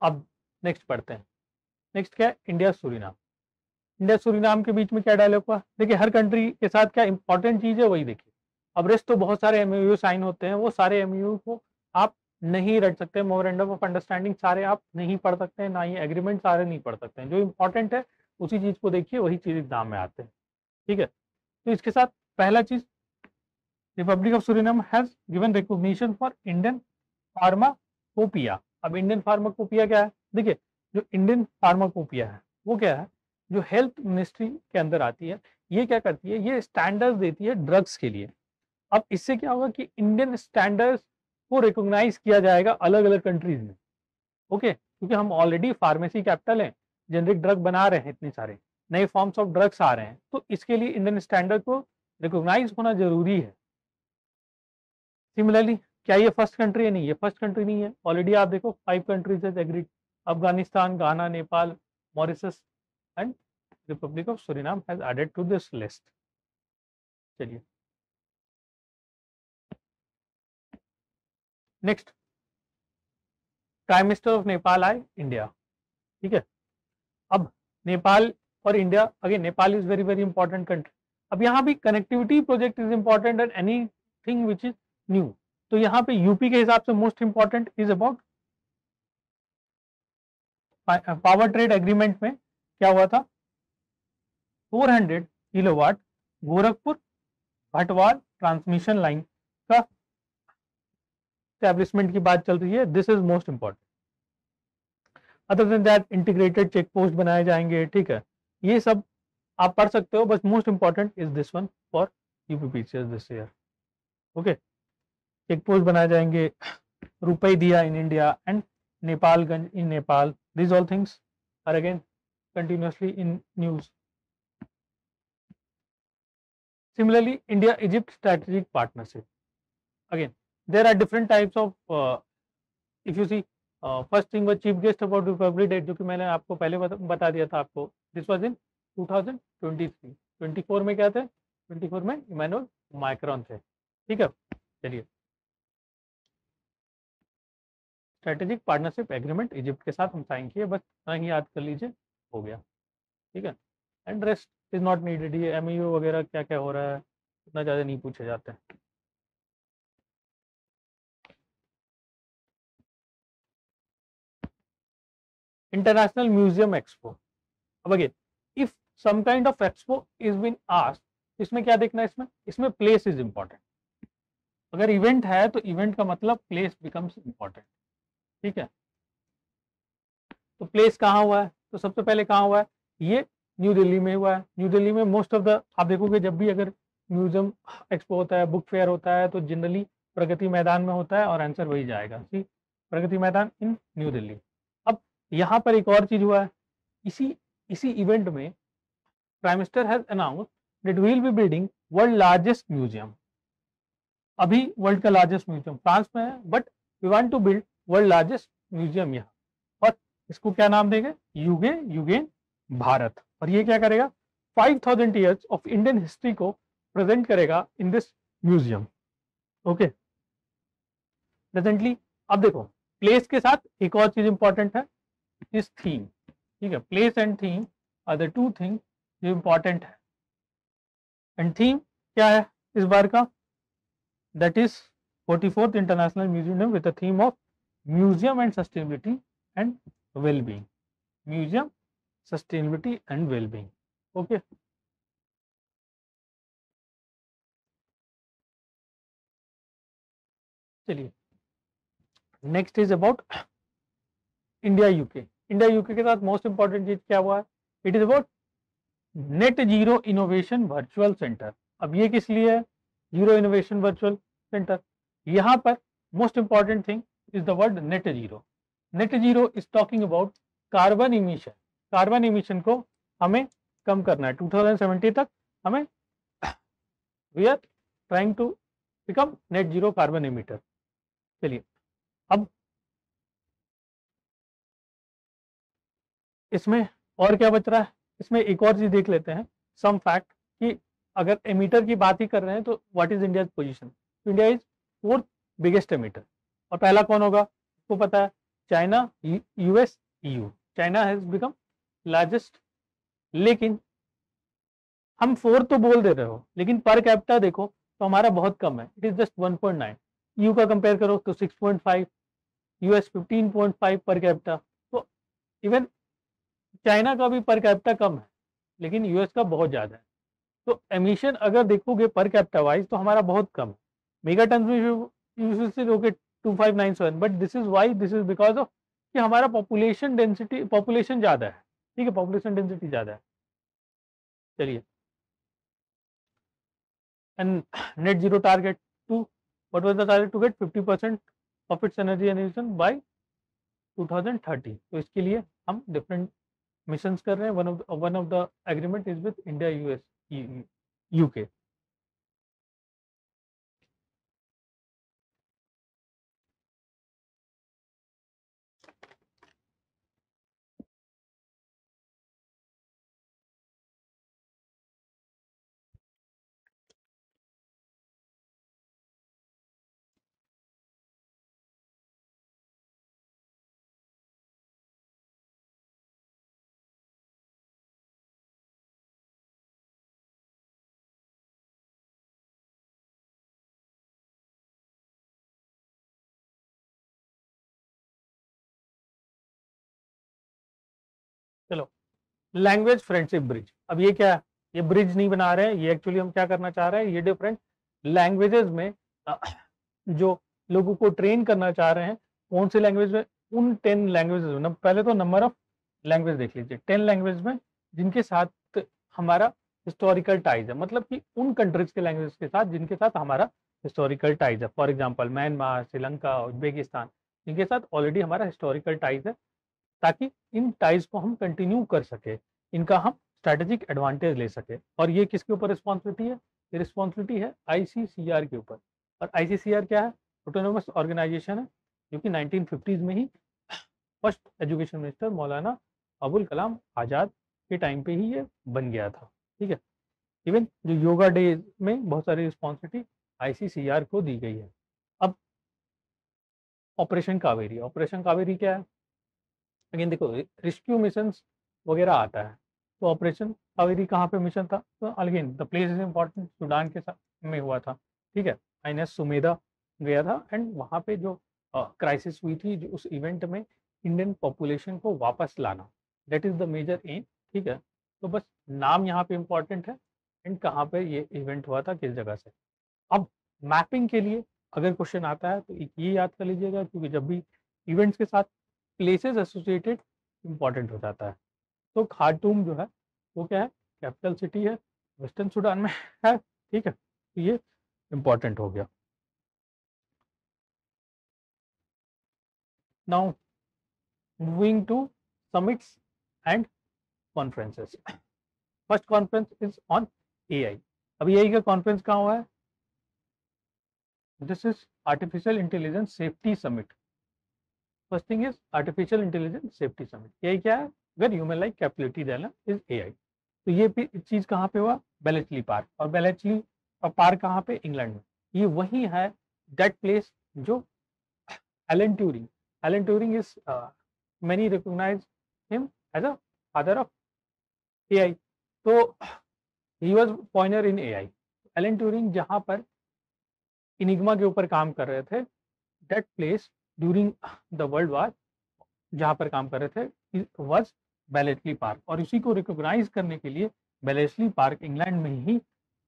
अब नेक्स्ट पढ़ते हैं. नेक्स्ट क्या है? India Suriname. इंडिया सूरीनाम के बीच में क्या डायलॉग हुआ? देखिए हर कंट्री के साथ क्या इंपॉर्टेंट चीज है वही देखिए. अब रेस्ट तो बहुत सारे MOU साइन होते हैं, वो सारे MOU को आप नहीं रट सकते, मेमोरेंडम ऑफ अंडरस्टैंडिंग सारे आप नहीं पढ़ सकते हैं, ना ही एग्रीमेंट सारे नहीं पढ़ सकते हैं. जो इंपॉर्टेंट है उसी चीज को देखिए, वही चीज एग्जाम में आते हैं. ठीक है, तो इसके साथ पहला चीज, Republic of Suriname has given recognition for Indian pharmacopoeia. अब इंडियन फार्माकोपिया क्या है? देखिए जो इंडियन फार्माकोपिया है वो क्या है? जो हेल्थ मिनिस्ट्री के अंदर आती है. ये क्या करती है? ये स्टैंडर्ड्स देती है ड्रग्स के लिए. अब इससे क्या होगा कि इंडियन स्टैंडर्ड्स को रिकॉग्नाइज किया जाएगा अलग अलग कंट्रीज में. ओके, क्योंकि हम ऑलरेडी फार्मेसी कैपिटल हैं, जेनरिक ड्रग बना रहे हैं, इतने सारे नए फॉर्म्स ऑफ ड्रग्स आ रहे हैं, तो इसके लिए इंडियन स्टैंडर्ड को रिकॉग्नाइज होना जरूरी है. सिमिलरली क्या ये फर्स्ट कंट्री है? नहीं, ये फर्स्ट कंट्री नहीं है. ऑलरेडी आप देखो 5 countries has agreed, Afghanistan, Ghana, Nepal, Mauritius and republic of Suriname has added to this list. चलिए next, prime minister of Nepal आए इंडिया. ठीक है, अब नेपाल और India, again Nepal is very very important country. अब यहाँ भी connectivity project is important and anything which is new. तो यहाँ पे यूपी के हिसाब से most important is about power trade agreement में क्या हुआ था? 400 किलोवाट गोरखपुर भटवाल ट्रांसमिशन लाइन का एस्टैब्लिशमेंट की बात चल रही है. This is most important. Other than that integrated check post बनाए जाएंगे. ठीक है, ये सब आप पढ़ सकते हो, बस most important is this one for UPPCS this year. Okay, check post बनाए जाएंगे, Rupaidiha in India and Nepalganj in Nepal. These all things are again continuously in news. Similarly, India-Egypt strategic partnership. Again, there are different types of. If you see, first thing was chief guest about Republic Day, जो कि मैंने आपको पहले बता दिया था आपको. This was in 2023. 24 में क्या थे? 24 में इमैनुअल मैक्रोन थे. ठीक है, चलिए स्ट्रेटेजिक पार्टनरशिप एग्रीमेंट इजिप्ट के साथ हम साइन किए, बस इतना ही याद कर लीजिए, हो गया. ठीक है, and rest is not needed. ये MOU वगैरह क्या क्या हो रहा है उतना ज़्यादा नहीं पूछे जाते हैं. International museum expo. अब again if some kind of expo is been asked, इसमें क्या देखना है, इसमें प्लेस इज इंपॉर्टेंट। अगर इवेंट है तो इवेंट का मतलब प्लेस बिकम्स इंपॉर्टेंट, ठीक है। तो प्लेस कहाँ हुआ है, तो सबसे पहले कहाँ हुआ है, ये न्यू दिल्ली में हुआ है। न्यू दिल्ली में मोस्ट ऑफ द, आप देखोगे जब भी अगर म्यूजियम एक्सपो होता है, बुक फेयर होता है, तो जनरली प्रगति मैदान में होता है और आंसर वही जाएगा, सी प्रगति मैदान इन न्यू दिल्ली। अब यहाँ पर एक और चीज हुआ है, इसी इवेंट में prime minister has announce that we will be building world largest museum. अभी वर्ल्ड का लार्जेस्ट म्यूजियम फ्रांस में है, but we want to build world largest museum यहाँ, और इसको क्या नाम देंगे, यूगेन भारत। और ये क्या करेगा, 5000 ईयर्स ऑफ इंडियन हिस्ट्री को प्रेजेंट करेगा in this museum. Okay, presently अब देखो प्लेस के साथ एक और चीज इंपॉर्टेंट है, इस थीम, ठीक है। Place and theme are the two thing जो इंपॉर्टेंट है। एंड थीम क्या है इस बार का, that is 44th international museum with the theme of museum and sustainability and wellbeing. Museum, sustainability and wellbeing. Okay, चलिए next is about India UK. India UK के साथ मोस्ट इंपॉर्टेंट चीज क्या हुआ है, it is about net zero innovation virtual centre. अब ये किस लिए है, जीरो इनोवेशन वर्चुअल सेंटर, यहाँ पर most important thing is the word net zero. Net zero is talking about carbon emission. Carbon emission को हमें कम करना है 2070 तक, हमें we are trying to become net zero carbon emitter. चलिए अब इसमें और क्या बच रहा है, इसमें एक और चीज देख लेते हैं, सम फैक्ट, कि अगर एमीटर की बात ही कर रहे हैं तो what is India position. India is 4th biggest emitter, और पहला कौन होगा आपको पता है, China, US, EU. China has become largest, लेकिन हम 4 तो बोल दे रहे हो, लेकिन पर कैपिटा देखो तो हमारा बहुत कम है, इट इज जस्ट 1.9। ईयू का कंपेयर करो तो 6.5, यूएस 15.5 पर कैपिटा। तो इवन चाइना का भी पर कैपिटा कम है, लेकिन यूएस का बहुत ज्यादा है। तो एमिशन अगर देखोगे पर कैपिटा वाइज तो हमारा बहुत कम है। मेगा टन में यूएस से लोगे 2597, but this is why, this is because of कि हमारा पॉपुलेशन डेंसिटी, पॉपुलेशन ज्यादा है, ठीक है, पॉपुलेशन डेंसिटी ज्यादा है। चलिए, and net zero target to, what was the target, to get 50% of its energy emission by 2030। तो इसके लिए हम डिफरेंट मिशंस कर रहे हैं। One of the agreement is with India, US, UK. चलो, लैंग्वेज फ्रेंडशिप ब्रिज। अब ये क्या है, ये ब्रिज नहीं बना रहे हैं, ये एक्चुअली हम क्या करना चाह रहे हैं, ये डिफरेंट लैंग्वेजेस में जो लोगों को ट्रेन करना चाह रहे हैं, कौन से लैंग्वेज में, उन 10 लैंग्वेजेस में। पहले तो नंबर ऑफ लैंग्वेज देख लीजिए, 10 लैंग्वेज में जिनके साथ हमारा हिस्टोरिकल टाइज है, मतलब कि उन कंट्रीज के लैंग्वेज के साथ जिनके साथ हमारा हिस्टोरिकल टाइज है। For example Myanmar, Sri Lanka, Uzbekistan, जिनके साथ ऑलरेडी हमारा हिस्टोरिकल टाइज है, ताकि इन टाइज को हम कंटिन्यू कर सके, इनका हम स्ट्रेटेजिक एडवांटेज ले सके। और ये किसके ऊपर रिस्पॉन्सिबिलिटी है, ये रिस्पॉन्सिबिलिटी है आईसीसीआर के ऊपर। और आईसीसीआर क्या है, ऑटोनोमस ऑर्गेनाइजेशन है, जो कि 1950s में ही first education minister Maulana Abul Kalam Azad के टाइम पे ही ये बन गया था, ठीक है। इवन जो योगा डे में बहुत सारी रिस्पॉन्सिबिलिटी आईसीसीआर को दी गई है। अब ऑपरेशन कावेरी, ऑपरेशन कावेरी क्या है, लेकिन देखो रेस्क्यू मिशन वगैरह आता है, तो ऑपरेशन कावेरी कहाँ पे मिशन था, तो again the place is important, Sudan के साथ में हुआ था, ठीक है। आईएनएस सुमेधा गया था, एंड वहाँ पे जो क्राइसिस हुई थी, जो उस इवेंट में इंडियन पॉपुलेशन को वापस लाना, that is the major aim, ठीक है। तो बस नाम यहाँ पे इम्पोर्टेंट है एंड कहाँ पे ये इवेंट हुआ था, किस जगह से। अब मैपिंग के लिए अगर क्वेश्चन आता है तो एक ये याद कर लीजिएगा, क्योंकि जब भी इवेंट्स के साथ प्लेसेस एसोसिएटेड इम्पॉर्टेंट हो जाता है। तो खार्टूम जो है वो क्या है, कैपिटल सिटी है, वेस्टर्न सूडान में है, ठीक है, तो ये इम्पॉर्टेंट हो गया। Now moving to summits and conferences. First conference is on AI. अब एआई का कॉन्फ्रेंस कहाँ हुआ है? This is artificial intelligence safety summit. First thing is artificial intelligence safety summit. AI क्या है? अगर ह्यूमन लाइक कैपेबिलिटी देना इज एआई। तो ये चीज कहाँ पे हुआ? Bletchley park. और बेलेचली पार्क कहाँ पे? इंग्लैंड में। ये वही है दैट प्लेस जो Alan Turing, Alan Turing is many recognize him as a father of AI. तो he was pioneer in AI. Alan Turing जहां पर इनिग्मा के ऊपर काम कर रहे थे, that place during the world war जहां पर काम कर रहे थे वाज बेलेस्ली पार्क। और इसी को रिकॉग्नाइज करने के लिए बेलेस्ली पार्क इंग्लैंड में ही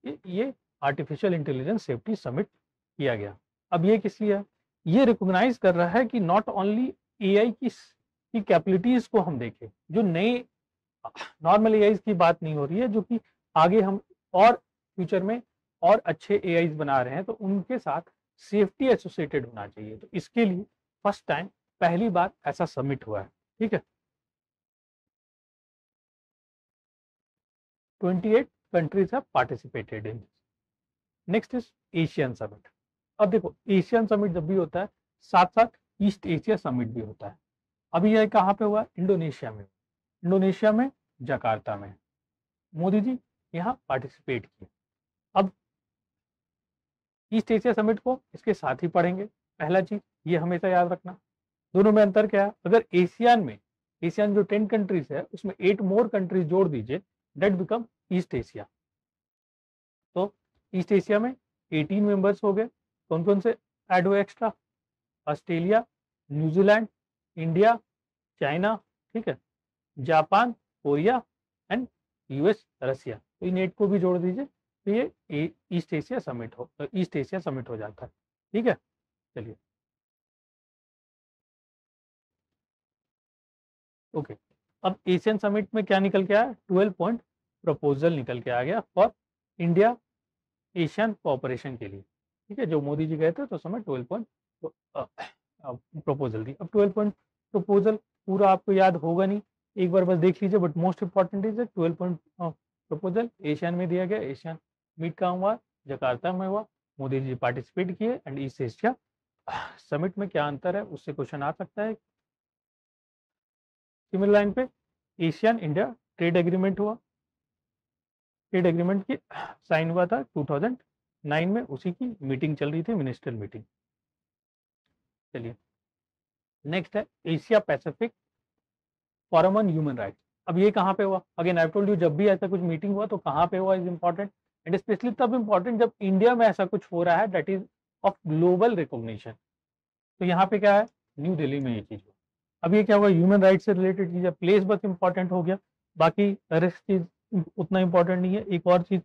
ये आर्टिफिशियल इंटेलिजेंस सेफ्टी समिट किया गया। अब ये किस लिए है? ये रिकॉग्नाइज कर रहा है कि नॉट ओनली एआई की कैपेबिलिटीज को हम देखें, जो नए नॉर्मल एआई की बात नहीं हो रही है, जो कि आगे हम और फ्यूचर में और अच्छे एआई बना रहे हैं, तो उनके साथ सेफ्टी एसोसिएटेड होना चाहिए। तो इसके लिए फर्स्ट टाइम, पहली बार ऐसा समिट हुआ है, ठीक है। 28 countries have participated in. Next is Asian summit. अब देखो, एशियन समिट जब भी होता है, साथ साथ ईस्ट एशिया समिट भी होता है। अभी यह कहाँ पे हुआ? इंडोनेशिया में। इंडोनेशिया में जकार्ता में मोदी जी यहाँ पार्टिसिपेट किए। अब ईस्ट एशिया समिट को इसके साथ ही पढ़ेंगे। पहला चीज ये हमेशा याद रखना, दोनों में अंतर क्या है? अगर एशियन जो 10 कंट्रीज है उसमें 8 मोर कंट्रीज जोड़ दीजिए, डेट बिकम ईस्ट एशिया। तो ईस्ट एशिया में 18 मेंबर्स हो गए। कौन कौन से ऐड हुए extra? Australia, New Zealand, India, China, ठीक है, जापान, कोरिया एंड यूएस, रसिया। तो इन 8 को भी जोड़ दीजिए, तो ये ईस्ट एशिया समिट हो जाता है, ठीक है। चलिए ओके। अब एशियन समिट में क्या निकल के आया? 12 पॉइंट प्रपोजल निकल के आ गया फॉर इंडिया एशियन कोऑपरेशन के लिए, ठीक है। जो मोदी जी गए थे तो समय 12 पॉइंट प्रपोजल दी। अब 12 पॉइंट प्रपोजल पूरा आपको याद होगा नहीं, एक बार बस देख लीजिए, but most important is 12 point proposal Asian में दिया गया। एशियन मीट कहाँ हुआ? जकार्ता में हुआ। मोदी जी पार्टिसिपेट किए। एंड ईस्ट एशिया समिट में क्या अंतर है उससे क्वेश्चन आ सकता है। सिमिलर लाइन पे एशियन इंडिया ट्रेड एग्रीमेंट हुआ। ट्रेड एग्रीमेंट की साइन हुआ था 2009 में, उसी की मीटिंग चल रही थी, मिनिस्ट्रियल मीटिंग। चलिए नेक्स्ट है Asia Pacific forum on human rights. अब ये कहाँ पे हुआ? अगेन आई टोल्ड यू, जब भी ऐसा कुछ मीटिंग हुआ तो कहाँ पे हुआ इज इंपॉर्टेंट, एंड स्पेशली तब इंपॉर्टेंट जब इंडिया में ऐसा कुछ हो रहा है that is of global recognition. तो यहाँ पे क्या है? न्यू दिल्ली में ये चीज हुआ। अब ये क्या हुआ? ह्यूमन राइट्स से रिलेटेड चीज है, प्लेस बस इंपॉर्टेंट हो गया, बाकी रेस्ट चीज उतना इंपॉर्टेंट नहीं है। एक और चीज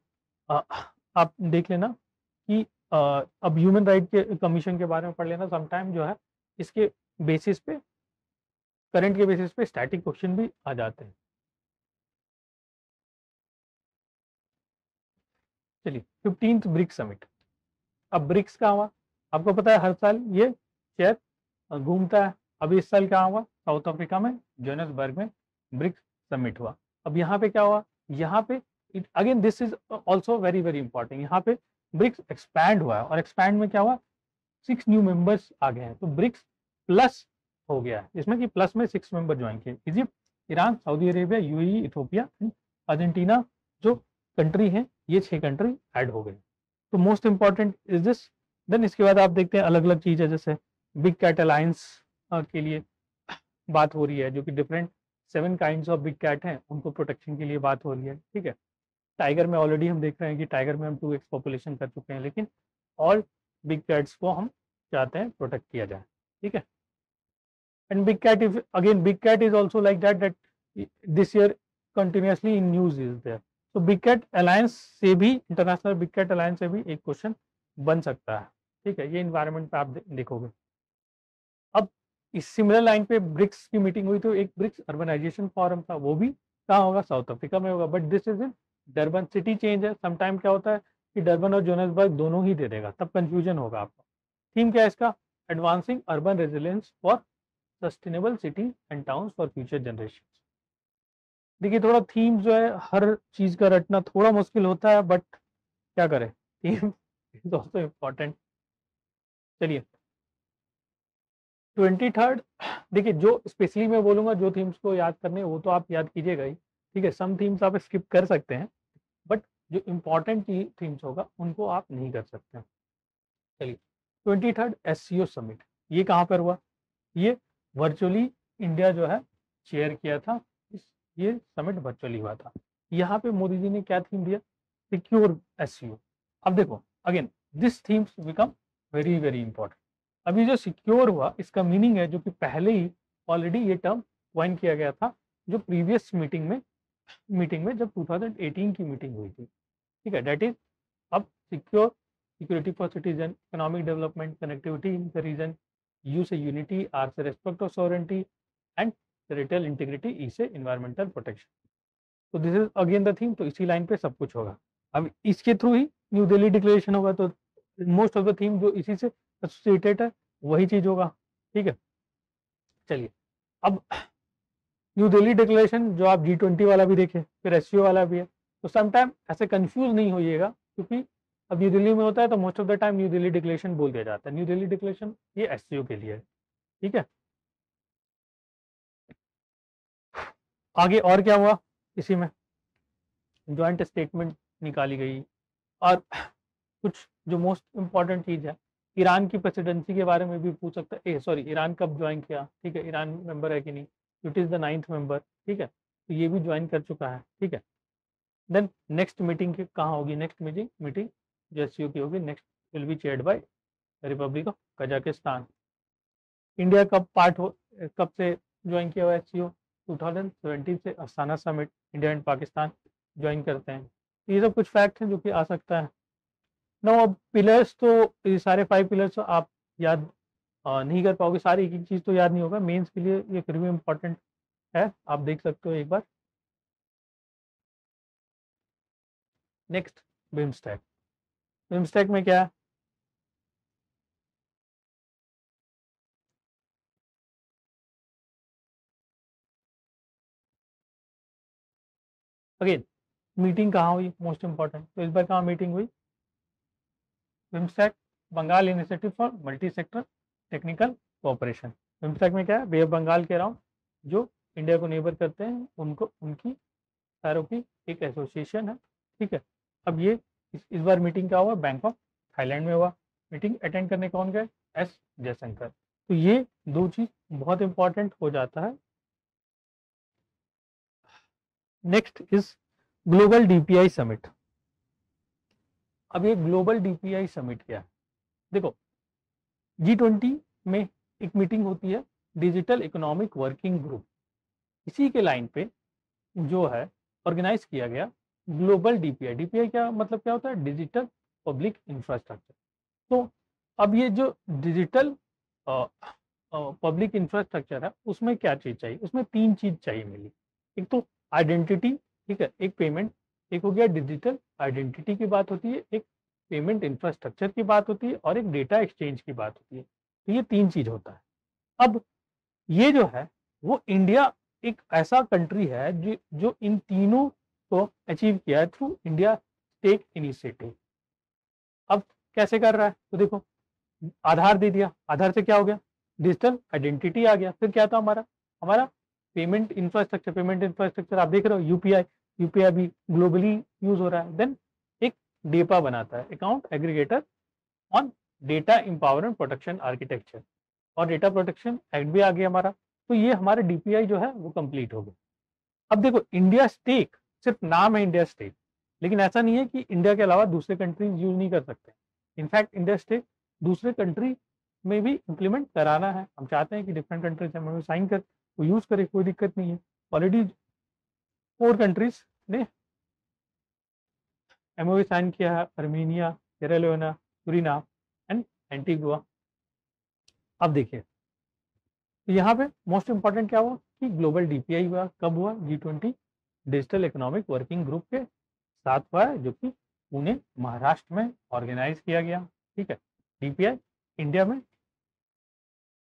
आप देख लेना कि अब ह्यूमन राइट के कमीशन के बारे में पढ़ लेना। समटाइम जो है इसके बेसिस पे, करंट के बेसिस पे स्टैटिक क्वेश्चन भी आ जाते हैं। चलिए 15th ब्रिक्स समिट। अब ब्रिक्स का हुआ, आपको पता है हर साल ये चेयर घूमता है। अभी इस साल क्या हुआ? साउथ अफ्रीका में जोहान्सबर्ग में ब्रिक्स समिट हुआ। अब यहाँ पे क्या हुआ? यहाँ पे again this is also very very important. यहाँ पे ब्रिक्स एक्सपैंड हुआ है, और एक्सपैंड में क्या हुआ? 6 न्यू मेंबर्स आ गए हैं। तो ब्रिक्स प्लस हो गया है, जिसमें कि प्लस में 6 मेंबर ज्वाइन किए, Egypt, Iran, Saudi Arabia, UAE, Ethiopia, Argentina जो कंट्री है, ये 6 कंट्री ऐड हो गए। तो most important is this. Then इसके बाद आप देखते हैं अलग अलग चीज़ है, जैसे बिग कैट अलायंस के लिए बात हो रही है, जो कि different 7 kinds of big cat हैं, उनको प्रोटेक्शन के लिए बात हो रही है, ठीक है। टाइगर में ऑलरेडी हम देख रहे हैं कि टाइगर में हम 2x पॉपुलेशन कर चुके हैं, लेकिन ऑल बिग कैट्स को हम चाहते हैं प्रोटेक्ट किया जाए, ठीक है। And big cat is again, big cat is also like that this year continuously in news is there. तो बिग कैट अलायंस से भी, इंटरनेशनल बिग कैट अलायंस से भी एक क्वेश्चन बन सकता है, ठीक है, ये इन्वायरमेंट पे आप देखोगे। अब इस सिमिलर लाइन पे ब्रिक्स की मीटिंग हुई, तो एक ब्रिक्स अर्बनाइजेशन फोरम था, वो भी कहाँ होगा, साउथ अफ्रीका में होगा, but this is in Durban. City change है, समटाइम क्या होता है कि डरबन और जोहान्सबर्ग दोनों ही दे देगा, तब कंफ्यूजन होगा आपको। थीम क्या है इसका, advancing urban resilience for sustainable city and towns for future generation. देखिए थोड़ा थीम जो है हर चीज का रटना थोड़ा मुश्किल होता है, बट क्या करें, थीम इज ऑल्सो इम्पोर्टेंट। चलिए 23rd, देखिए जो स्पेशली मैं बोलूंगा जो थीम्स को याद करने वो तो आप याद कीजिएगा ही, ठीक है, सम थीम्स आप स्किप कर सकते हैं, बट जो इम्पोर्टेंट थीम्स होगा उनको आप नहीं कर सकते हैं। चलिए 23rd SCO समिट, ये कहाँ पर हुआ, ये वर्चुअली इंडिया जो है शेयर किया था, ये समिट वर्चुअली हुआ था। यहाँ पे मोदी जी ने क्या थीम दिया, सिक्योर SCO। अब देखो again this themes become very very important. अभी जो सिक्योर हुआ इसका मीनिंग है जो कि पहले ही ऑलरेडी ये टर्म क्वाइन किया गया था, जो प्रीवियस मीटिंग में जब 2018 की मीटिंग हुई थी, ठीक है, दैट इज अब secure, security for citizen, economic development, connectivity in the region, U से यूनिटी, आर से respect of sovereignty and territorial integrity, E से इन्वायरमेंटल प्रोटेक्शन। तो this is again the theme, तो इसी लाइन पे सब कुछ होगा। अब इसके थ्रू ही न्यू दिल्ली डिक्लेरेशन होगा, तो मोस्ट ऑफ द थीम जो इसी से एसोसिएटेड है वही चीज होगा, ठीक है। चलिए अब न्यू दिल्ली डिक्लेरेशन जो आप G20 वाला भी देखे, फिर SCO वाला भी है, तो समटाइम ऐसे कंफ्यूज नहीं होइएगा, क्योंकि अब न्यू दिल्ली में होता है तो most of the time new Delhi declaration बोल दिया जाता है। न्यू दिल्ली डिक्लेरेशन ये SCO के लिए है, ठीक है। आगे और क्या हुआ, इसी में ज्वाइंट स्टेटमेंट निकाली गई, और कुछ जो मोस्ट इम्पॉर्टेंट चीज है, ईरान की प्रेसिडेंसी के बारे में भी पूछ सकता है, सॉरी ईरान कब ज्वाइन किया, ठीक है, ईरान मेंबर है कि नहीं, it is the 9th member, ठीक है, तो ये भी ज्वाइन कर चुका है, ठीक है। देन नेक्स्ट मीटिंग कहाँ होगी, नेक्स्ट मीटिंग जो SCO की होगी next will be chaired by Republic of Kazakhstan. India कब से ज्वाइन किया हुआ SCO, 2017 से Astana summit India and Pakistan join करते हैं। ये सब कुछ फैक्ट हैं जो कि आ सकता है। नो अब पिलर्स, तो ये सारे 5 पिलर्स आप याद नहीं कर पाओगे, सारी एक एक चीज़ तो याद नहीं होगा, मेंस के लिए ये फिर भी इम्पोर्टेंट है, आप देख सकते हो एक बार। नेक्स्ट बिम्स्टेक, बिम्स्टेक में क्या है, अगेन मीटिंग कहाँ हुई, मोस्ट इंपॉर्टेंट, तो इस बार कहाँ मीटिंग हुई, BIMSTEC Bengal initiative for multi sector technical cooperation. BIMSTEC में क्या है, बे ऑफ बंगाल के अराउंड जो इंडिया को नेबर करते हैं उनको, उनकी सारों की एक एसोसिएशन है, ठीक है। अब ये इस बार मीटिंग क्या हुआ, बैंकॉक थाईलैंड में हुआ। मीटिंग अटेंड करने कौन गए, एस जयशंकर। तो ये दो चीज बहुत इंपॉर्टेंट हो जाता है। Next is global DPI summit. अब ये ग्लोबल DPI समिट क्या है, देखो G20 में एक मीटिंग होती है डिजिटल इकोनॉमिक वर्किंग ग्रुप, इसी के लाइन पे जो है ऑर्गेनाइज किया गया ग्लोबल DPI। DPI क्या मतलब, क्या होता है, डिजिटल पब्लिक इंफ्रास्ट्रक्चर। तो अब ये जो डिजिटल पब्लिक इंफ्रास्ट्रक्चर है उसमें क्या चीज चाहिए, उसमें 3 चीज चाहिए मिली। एक तो आइडेंटिटी, ठीक है, एक पेमेंट, एक हो गया डिजिटल आइडेंटिटी की बात होती है, एक पेमेंट इंफ्रास्ट्रक्चर की बात होती है, और एक डेटा एक्सचेंज की बात होती है। तो ये 3 चीज होता है। अब ये जो है वो इंडिया एक ऐसा कंट्री है जो इन तीनों को अचीव किया है थ्रू इंडिया टेक इनिशिएटिव। अब कैसे कर रहा है, तो देखो आधार दे दिया, आधार से क्या हो गया, डिजिटल आइडेंटिटी आ गया, फिर क्या था हमारा हमारा पेमेंट इंफ्रास्ट्रक्चर आप देख रहे हो, यूपीआई भी ग्लोबली यूज हो रहा है। देन एक डेपा बनाता है, account aggregator on data empowerment protection architecture, और डेटा प्रोटेक्शन एक्ट भी आ गया हमारा। तो ये हमारे DPI जो है वो कंप्लीट हो गया। अब देखो इंडिया स्टेक सिर्फ नाम है इंडिया स्टेक, लेकिन ऐसा नहीं है कि इंडिया के अलावा दूसरे कंट्रीज यूज नहीं कर सकते। इनफैक्ट इंडिया स्टेक दूसरे कंट्री में भी इम्प्लीमेंट कराना है, हम चाहते हैं कि डिफरेंट कंट्रीज हमें साइन कर वो यूज करे, कोई दिक्कत नहीं है। ऑलरेडी 4 कंट्रीज ने एमओयू साइन किया है, Armenia, Sierra Leone, Suriname and Antigua. अब देखिए, तो यहाँ पे मोस्ट इंपॉर्टेंट क्या हुआ कि ग्लोबल डीपीआई हुआ, कब हुआ? G20 digital economic working group के साथ हुआ है, जो कि पुणे महाराष्ट्र में ऑर्गेनाइज किया गया। ठीक है, डीपीआई इंडिया में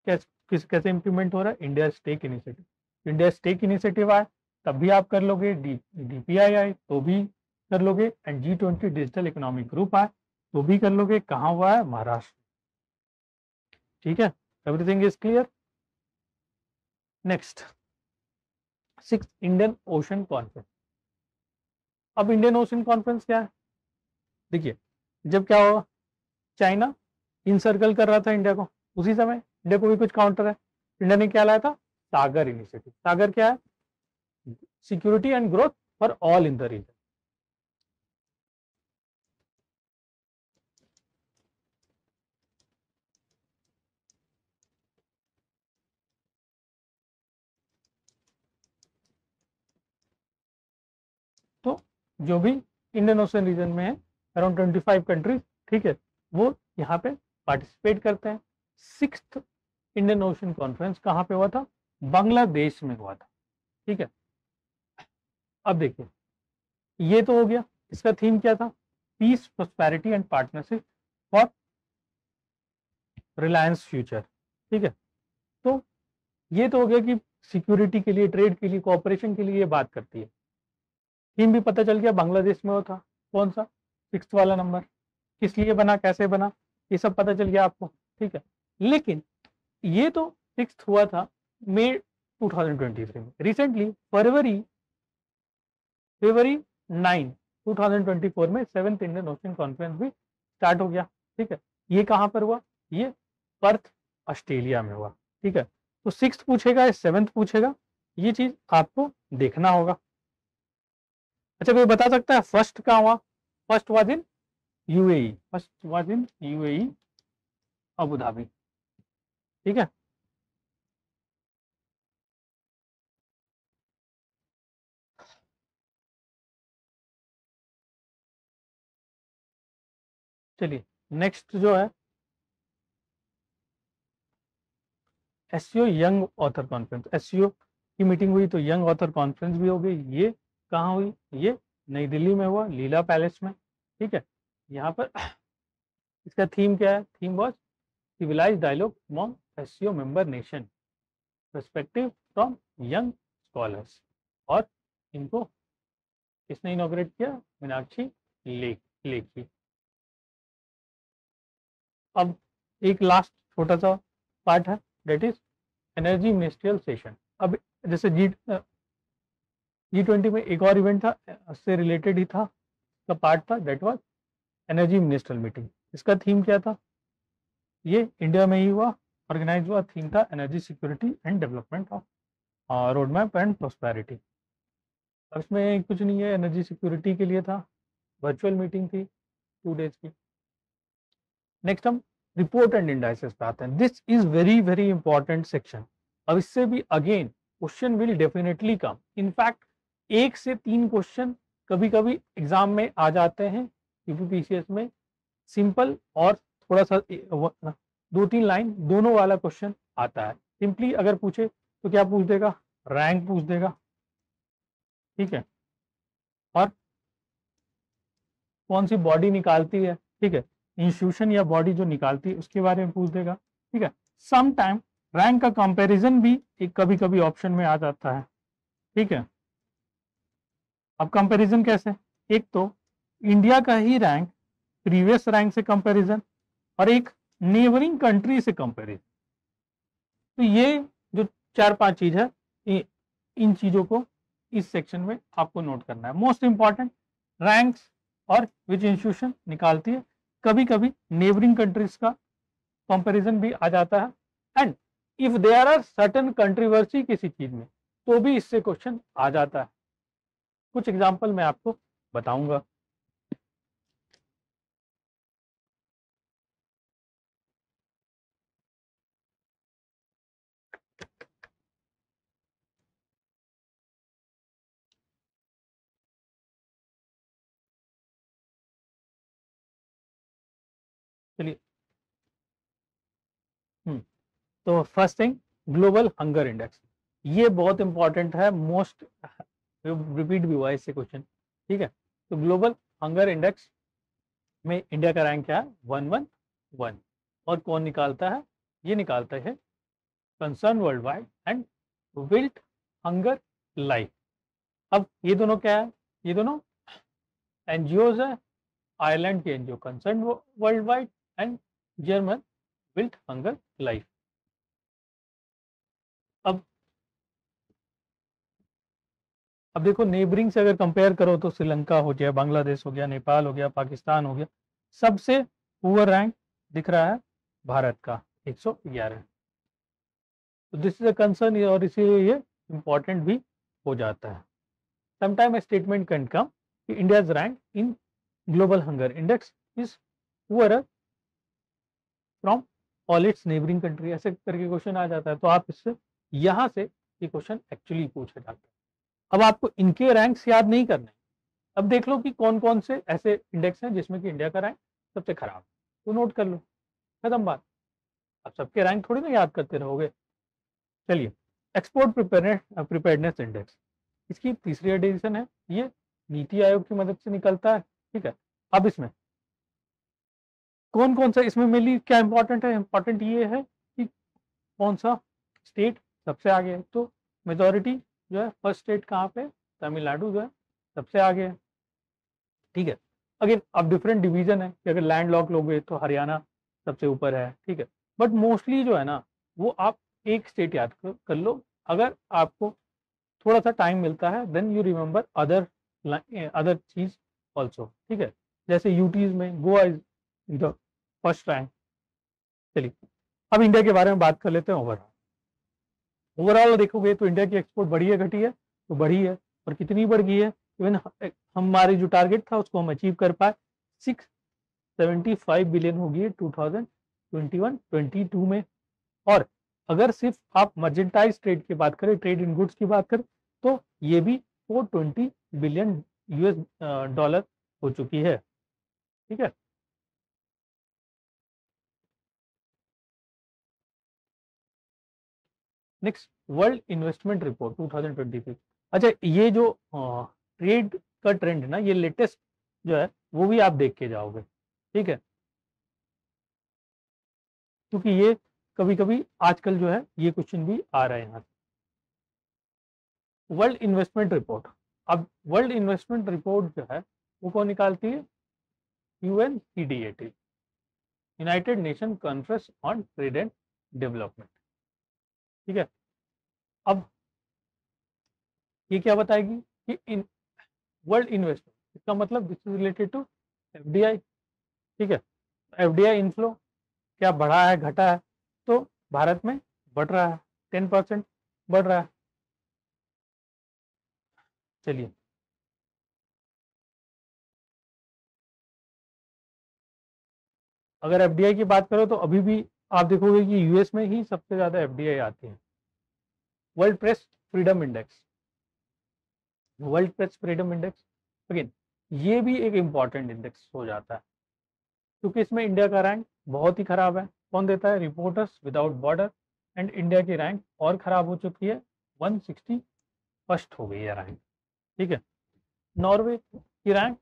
कैसे इंप्लीमेंट हो रहा है? India stack initiative. India stack initiative आए तब भी आप कर लोगे, डीपीआई आए तो भी कर लोगे, and G20 digital economic group आए तो भी कर लोगे। कहाँ हुआ है? महाराष्ट्र। ठीक है, everything is clear. Next, 6th Indian ocean conference. अब इंडियन ओशन कॉन्फ्रेंस क्या है? देखिए, जब क्या हुआ, चाइना इनसर्कल कर रहा था इंडिया को, उसी समय इंडिया को भी कुछ काउंटर है, इंडिया ने क्या लाया था? सागर इनिशिएटिव। सागर क्या है? Security and growth for all in the region. तो जो भी इंडियन ओशन रीजन में है, अराउंड 25 कंट्रीज, ठीक है, वो यहाँ पे पार्टिसिपेट करते हैं। 6th इंडियन ओशन कॉन्फ्रेंस कहाँ पे हुआ था? बांग्लादेश में हुआ था। ठीक है, अब देखिए, ये तो हो गया। इसका थीम क्या था? Peace, prosperity and partnership for reliance future. ठीक है, तो ये तो हो गया कि सिक्योरिटी के लिए, ट्रेड के लिए, कोऑपरेशन के लिए ये बात करती है। थीम भी पता चल गया, बांग्लादेश में वो था। कौन सा? 6th वाला नंबर। किस लिए बना, कैसे बना, ये सब पता चल गया आपको। ठीक है, लेकिन ये तो 6th हुआ था मई 2023 में। रिसेंटली फरवरी 9 2024 में 7th इंडियन ओशन कॉन्फ्रेंस भी स्टार्ट हो गया। ठीक है, ये कहाँ पर हुआ? ये पर्थ, ऑस्ट्रेलिया में हुआ। ठीक है, तो 6th पूछेगा या 7th पूछेगा, ये चीज आपको देखना होगा। अच्छा, कोई बता सकता है फर्स्ट कहाँ हुआ? First was in UAE. First was in UAE, Abu Dhabi. ठीक है, चलिए नेक्स्ट जो है SCO young author conference. SCO की मीटिंग हुई तो यंग ऑथर कॉन्फ्रेंस भी हो गई। ये कहाँ हुई? ये नई दिल्ली में हुआ, लीला पैलेस में। ठीक है, यहाँ पर इसका थीम क्या है? Theme was civilise dialogue among SCO member nation, perspective from young scholars. और इनको किसने इनॉग्रेट किया? मीनाक्षी लेखी। अब एक लास्ट छोटा सा पार्ट है, that is energy ministerial session. अब जैसे G20 में एक और इवेंट था, उससे रिलेटेड ही था, का पार्ट था, that was energy ministerial meeting. इसका थीम क्या था? ये इंडिया में ही हुआ, ऑर्गेनाइज हुआ। थीम था energy security and development of road map and prosperity. अब इसमें कुछ नहीं है, एनर्जी सिक्योरिटी के लिए था, वर्चुअल मीटिंग थी 2 डेज की। नेक्स्ट हम रिपोर्ट एंड इंडाइसेस पे आते हैं। This is very very important section. अब इससे भी again question will definitely come. In fact 1 से 3 क्वेश्चन कभी कभी एग्जाम में आ जाते हैं यूपीपीसीएस में, सिंपल और थोड़ा सा 2-3 लाइन दोनों वाला क्वेश्चन आता है। सिंपली अगर पूछे तो क्या पूछ देगा? रैंक पूछ देगा। ठीक है, और कौन सी बॉडी निकालती है, ठीक है, इंस्टीट्यूशन या बॉडी जो निकालती है उसके बारे में पूछ देगा। ठीक है, सम टाइम रैंक का कंपैरिजन भी एक कभी कभी ऑप्शन में आ जाता है। ठीक है, अब कंपैरिजन कैसे? एक तो इंडिया का ही रैंक प्रीवियस रैंक से कंपैरिजन, और एक नेबरिंग कंट्री से कंपैरिजन। तो ये जो 4-5 चीज है, इन चीजों को इस सेक्शन में आपको नोट करना है। मोस्ट इंपॉर्टेंट, रैंक्स और विच इंस्टीट्यूशन निकालती है। कभी कभी नेबरिंग कंट्रीज का कंपैरिजन भी आ जाता है, and if there are certain controversy किसी चीज में तो भी इससे क्वेश्चन आ जाता है। कुछ एग्जांपल मैं आपको बताऊंगा। चलिए, तो first thing, global hunger index, ये बहुत इंपॉर्टेंट है, मोस्ट रिपीट भी हुआ है इससे क्वेश्चन, ठीक है। तो ग्लोबल हंगर इंडेक्स में इंडिया का रैंक क्या है, 111, और कौन निकालता है, ये निकालता है concern world wide and wilt hunger life. अब ये दोनों क्या है, ये दोनों एनजीओज है, आयरलैंड के NGO concern world wide and German wilt hunger life. अब देखो, नेबरिंग से अगर कंपेयर करो तो श्रीलंका हो गया, बांग्लादेश हो गया, नेपाल हो गया, पाकिस्तान हो गया, सबसे पुअर रैंक दिख रहा है भारत का 111। तो दिस इज अ कंसर्न, और इसीलिए ये इंपॉर्टेंट भी हो जाता है। Sometime a statement can come कि India's rank in global hunger index is poorer from all its neighboring country, ऐसे करके क्वेश्चन आ जाता है। तो आप इससे यहाँ से ये क्वेश्चन एक्चुअली पूछा जाता है। अब आपको इनके रैंक्स याद नहीं करने, अब देख लो कि कौन कौन से ऐसे इंडेक्स हैं जिसमें कि इंडिया का रैंक सबसे खराब है, तो नोट कर लो, खत्म बात। अब सबके रैंक थोड़ी ना याद करते रहोगे। चलिए, एक्सपोर्ट प्रिपेयर्डनेस इंडेक्स, इसकी तीसरी एडिशन है, ये नीति आयोग की मदद से निकलता है, ठीक है। अब इसमें कौन कौन सा, इसमें मेनली क्या इंपॉर्टेंट है, इंपॉर्टेंट ये है कि कौन सा स्टेट सबसे आगे है। तो मेजॉरिटी जो है फर्स्ट स्टेट कहाँ पे, तमिलनाडु जो है सबसे आगे है, ठीक है। अगेन अब डिफरेंट डिवीजन है कि अगर लैंड लॉक लोगे तो हरियाणा सबसे ऊपर है, ठीक है। बट मोस्टली जो है ना, वो आप एक स्टेट याद कर लो। अगर आपको थोड़ा सा टाइम मिलता है देन यू रिमेंबर अदर चीज ऑल्सो, ठीक है। जैसे यूटीज में Goa is the first rank. चलिए, अब इंडिया के बारे में बात कर लेते हैं। ओवरऑल देखोगे तो इंडिया की एक्सपोर्ट बढ़ी है घटी है, तो बढ़ी है, और कितनी बढ़ गई है, इवन हमारी जो टारगेट था उसको हम अचीव कर पाए, 675 बिलियन हो गई है 2021-22 में। और अगर सिर्फ आप मर्जेंटाइज ट्रेड की बात करें, ट्रेड इन गुड्स की बात करें, तो ये भी 420 बिलियन यूएस डॉलर हो चुकी है, ठीक है। Next, world investment report 2023। अच्छा, ये जो ट्रेड का ट्रेंड है ना, ये लेटेस्ट जो है वो भी आप देख के जाओगे, ठीक है, क्योंकि ये कभी कभी आजकल जो है ये क्वेश्चन भी आ रहे हैं यहाँ से। वर्ल्ड इन्वेस्टमेंट रिपोर्ट, अब वर्ल्ड इन्वेस्टमेंट रिपोर्ट जो है वो कौन निकालती है, UNCDAT, United nation conference on trade and development, ठीक है। अब ये क्या बताएगी कि इन वर्ल्ड इन्वेस्टमेंट, इसका मतलब this is related to FDI, ठीक है। FDI इनफ्लो क्या बढ़ा है घटा है, तो भारत में बढ़ रहा है, 10% बढ़ रहा है। चलिए, अगर FDI की बात करो तो अभी भी आप देखोगे कि यूएस में ही सबसे ज्यादा FDI आती है। World press freedom index, world press freedom index, again ये भी एक इंपॉर्टेंट इंडेक्स हो जाता है, क्योंकि इसमें इंडिया का रैंक बहुत ही खराब है। कौन देता है, reporters without border, and India की रैंक और खराब हो चुकी है, 161 हो गई है रैंक, ठीक है। नॉर्वे की रैंक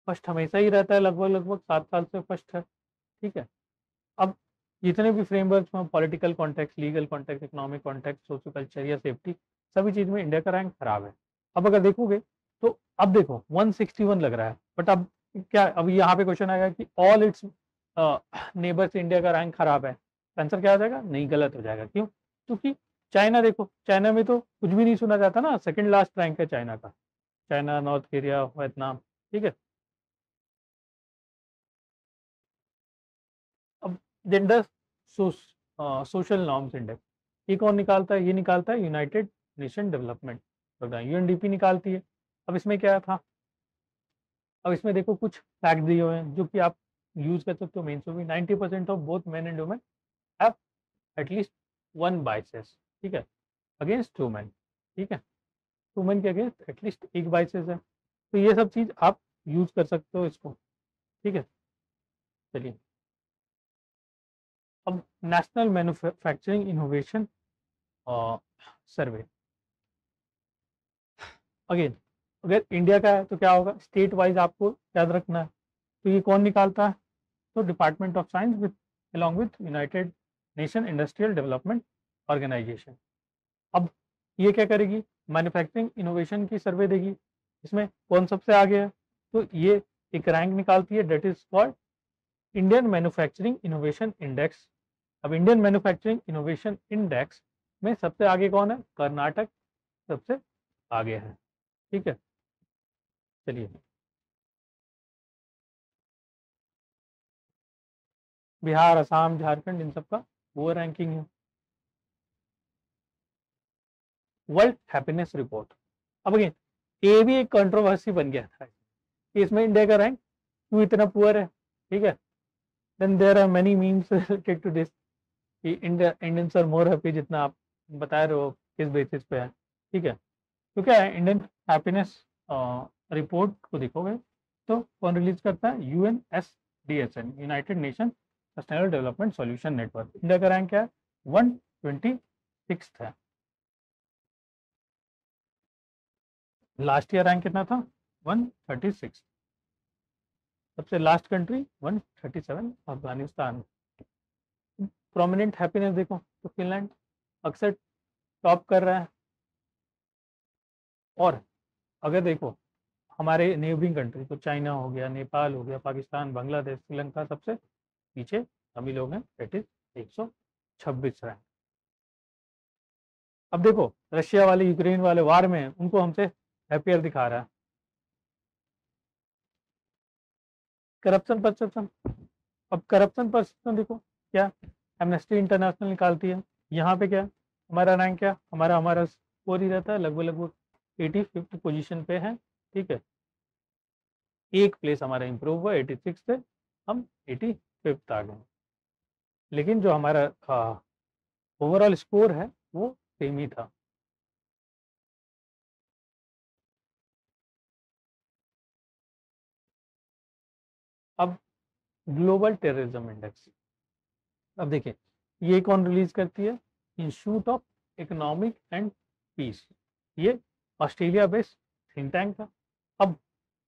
फर्स्ट हमेशा ही रहता है, लगभग लगभग 7 साल से फर्स्ट है, ठीक है। अब जितने भी फ्रेमवर्क में political context, legal context, economic context, social culture या सेफ्टी, सभी चीज में इंडिया का रैंक खराब है। अब अगर देखोगे तो अब देखो 161 लग रहा है, बट अब क्या, अब यहाँ पे क्वेश्चन आएगा कि ऑल इट्स नेबर से इंडिया का रैंक खराब है, आंसर क्या आ जाएगा, नहीं, गलत हो जाएगा। क्यों, क्योंकि चाइना देखो, चाइना में तो कुछ भी नहीं सुना जाता ना, सेकंड लास्ट रैंक है चाइना का, चाइना, नॉर्थ कोरिया, वियतनाम, ठीक है। अब जेंडर सोशल नॉर्म्स इंडेक्स, ये कौन निकालता है, ये निकालता है United Nation development programme, UNDP निकालती है। अब इसमें क्या था, अब इसमें देखो कुछ फैक्ट दिए हुए हैं जो कि आप यूज कर सकते हो मेंस में भी। 90% of both men and women have at least one biases, ठीक है, अगेंस्ट वुमेन, ठीक है। वुमेन के अगेंस्ट एटलीस्ट एक बाइसेस है। तो ये सब चीज आप यूज कर सकते हो इसको, ठीक है। चलिए, अब नेशनल मैन्युफैक्चरिंग इनोवेशन सर्वे, अगेन अगर इंडिया का है तो क्या होगा, स्टेट वाइज आपको याद रखना है। तो ये कौन निकालता है, तो department of science with along with United Nation industrial development organisation. अब ये क्या करेगी, मैन्युफैक्चरिंग इनोवेशन की सर्वे देगी। इसमें कौन सबसे आगे है, तो ये एक रैंक निकालती है, that is called Indian manufacturing innovation index. अब इंडियन मैन्युफैक्चरिंग इनोवेशन इंडेक्स में सबसे आगे कौन है, कर्नाटक सबसे आगे है। ठीक है, चलिए, बिहार, असम, झारखंड, इन सब का वो रैंकिंग है। वर्ल्ड हैप्पीनेस रिपोर्ट, अब अगेन ये भी एक कंट्रोवर्सी बन गया था कि इसमें इंडिया का रैंक क्यों इतना पुअर है। ठीक है, then there are many memes related to this कि इंडियंस आर मोर हैप्पी, जितना आप बता रहे हो किस बेसिस पे है। ठीक है, तो क्या है, इंडियन हैप्पीनेस रिपोर्ट को देखोगे तो कौन रिलीज करता है, UNSDSN, United nation sustainable development solution network. India का रैंक क्या है, 126 है। लास्ट ईयर रैंक कितना था, 136। सबसे last country 137 Afghanistan. Prominent happiness देखो तो फिनलैंड अक्सर टॉप कर रहा है। और अगर देखो हमारे नेबरिंग कंट्री, तो चाइना हो गया, नेपाल हो गया, पाकिस्तान, बांग्लादेश, श्रीलंका सबसे पीछे हम ही लोग हैं, दैट इज 126 रैंक। अब देखो रशिया वाले यूक्रेन वाले वार में उनको हमसे हैप्पियर दिखा रहा है। करप्शन परसेप्शन, अब करप्शन परसेप्शन देखो क्या, एमनेस्टी इंटरनेशनल निकालती है। यहाँ पे क्या हमारा रैंक, क्या हमारा हमारा स्कोर ही रहता है, लगभग लगभग 85th पोजीशन पे है। ठीक है, एक प्लेस हमारा इंप्रूव हुआ, 86 से हम 85th आ गए, लेकिन जो हमारा ओवरऑल स्कोर है वो सेम ही था। अब ग्लोबल टेररिज्म इंडेक्स, अब देखिए ये कौन रिलीज करती है, institute of economic and peace, ये ऑस्ट्रेलिया बेस्ड थिंक टैंक था। अब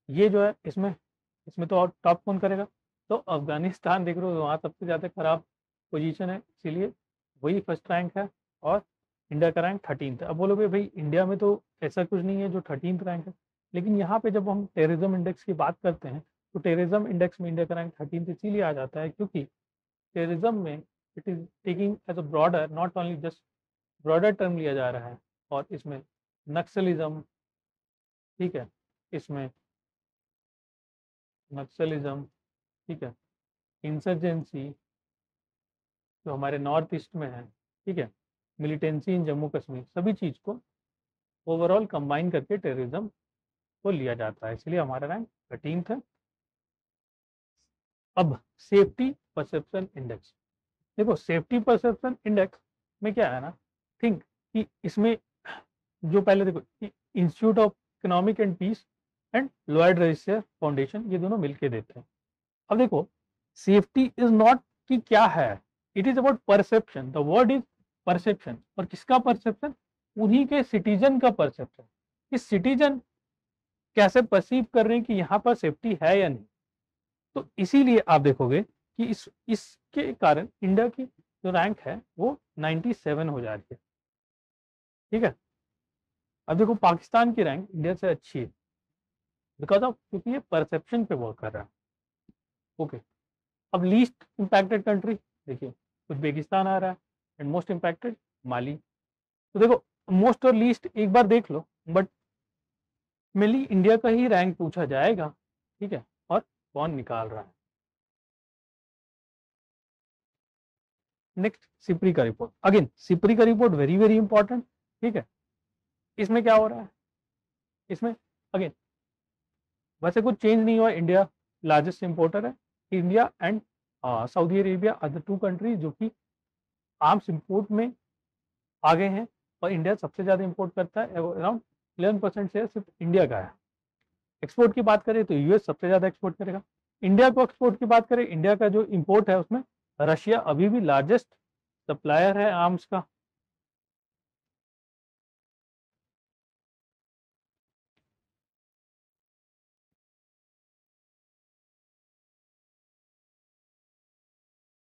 ये जो है इसमें इसमें तो और टॉप कौन करेगा, तो अफगानिस्तान देख रहे हो वहाँ सबसे ज़्यादा खराब पोजीशन है, इसीलिए वही फर्स्ट रैंक है। और इंडिया का रैंक 13th है। अब बोलोगे भाई इंडिया में तो ऐसा कुछ नहीं है जो 13th रैंक है, लेकिन यहाँ पे जब हम टेररिज्म इंडेक्स की बात करते हैं तो टेररिज्म इंडेक्स में इंडिया का रैंक 13th इसीलिए आ जाता है क्योंकि टेररिज्म में it is taking as a broader, not only just broader term लिया जा रहा है, और इसमें नक्सलिज्म, ठीक है, इसमें नक्सलिज्म, ठीक है, इंसर्जेंसी जो हमारे नॉर्थ ईस्ट में है, ठीक है, मिलिटेंसी इन जम्मू कश्मीर, सभी चीज़ को ओवरऑल कंबाइन करके टेररिज्म को लिया जाता है, इसलिए हमारा रैंक 13th है। अब सेफ्टी परसेप्शन इंडेक्स, देखो सेफ्टी परसेप्शन इंडेक्स में क्या है ना, थिंक कि इसमें जो पहले देखो institute of economic and peace and Lloyd register foundation, ये दोनों मिलके देते हैं। अब देखो सेफ्टी इज नॉट कि क्या है, it is about perception, the word is perception. और किसका परसेप्शन, उन्हीं के सिटीजन का परसेप्शन, कि सिटीजन कैसे परसीव कर रहे हैं कि यहाँ पर सेफ्टी है या नहीं। तो इसीलिए आप देखोगे कि इसके कारण इंडिया की जो रैंक है वो 97 हो जा रही है। ठीक है, अब देखो पाकिस्तान की रैंक इंडिया से अच्छी है बिकॉज ऑफ, क्योंकि ये परसेप्शन पे वर्क कर रहा है। ओके, अब लीस्ट इम्पैक्टेड कंट्री देखिए उज्बेकिस्तान आ रहा है, एंड मोस्ट इम्पैक्टेड माली। तो देखो मोस्ट और लीस्ट एक बार देख लो, बट मेनली इंडिया का ही रैंक पूछा जाएगा। ठीक है, और कौन निकाल रहा है। नेक्स्ट सिपरी का रिपोर्ट, अगेन सिपरी का रिपोर्ट वेरी वेरी इंपॉर्टेंट। ठीक है, इसमें क्या हो रहा है, इसमें अगेन वैसे कुछ चेंज नहीं हुआ, इंडिया लार्जेस्ट इंपोर्टर है। India and Saudi Arabia are the two country जो कि आर्म्स इंपोर्ट में आगे हैं, और इंडिया सबसे ज़्यादा इंपोर्ट करता है, अराउंड 11% शेयर सिर्फ इंडिया का है। एक्सपोर्ट की बात करें तो यूएस सबसे ज़्यादा एक्सपोर्ट करेगा, इंडिया को एक्सपोर्ट की बात करें, इंडिया का जो इंपोर्ट है उसमें रशिया अभी भी लार्जेस्ट सप्लायर है आर्म्स का।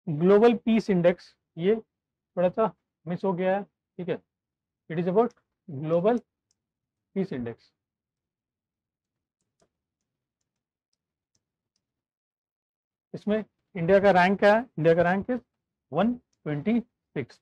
ग्लोबल पीस इंडेक्स ये थोड़ा सा मिस हो गया है, ठीक है। It is about global peace index. इसमें इंडिया का रैंक क्या है? इंडिया का rank is 126।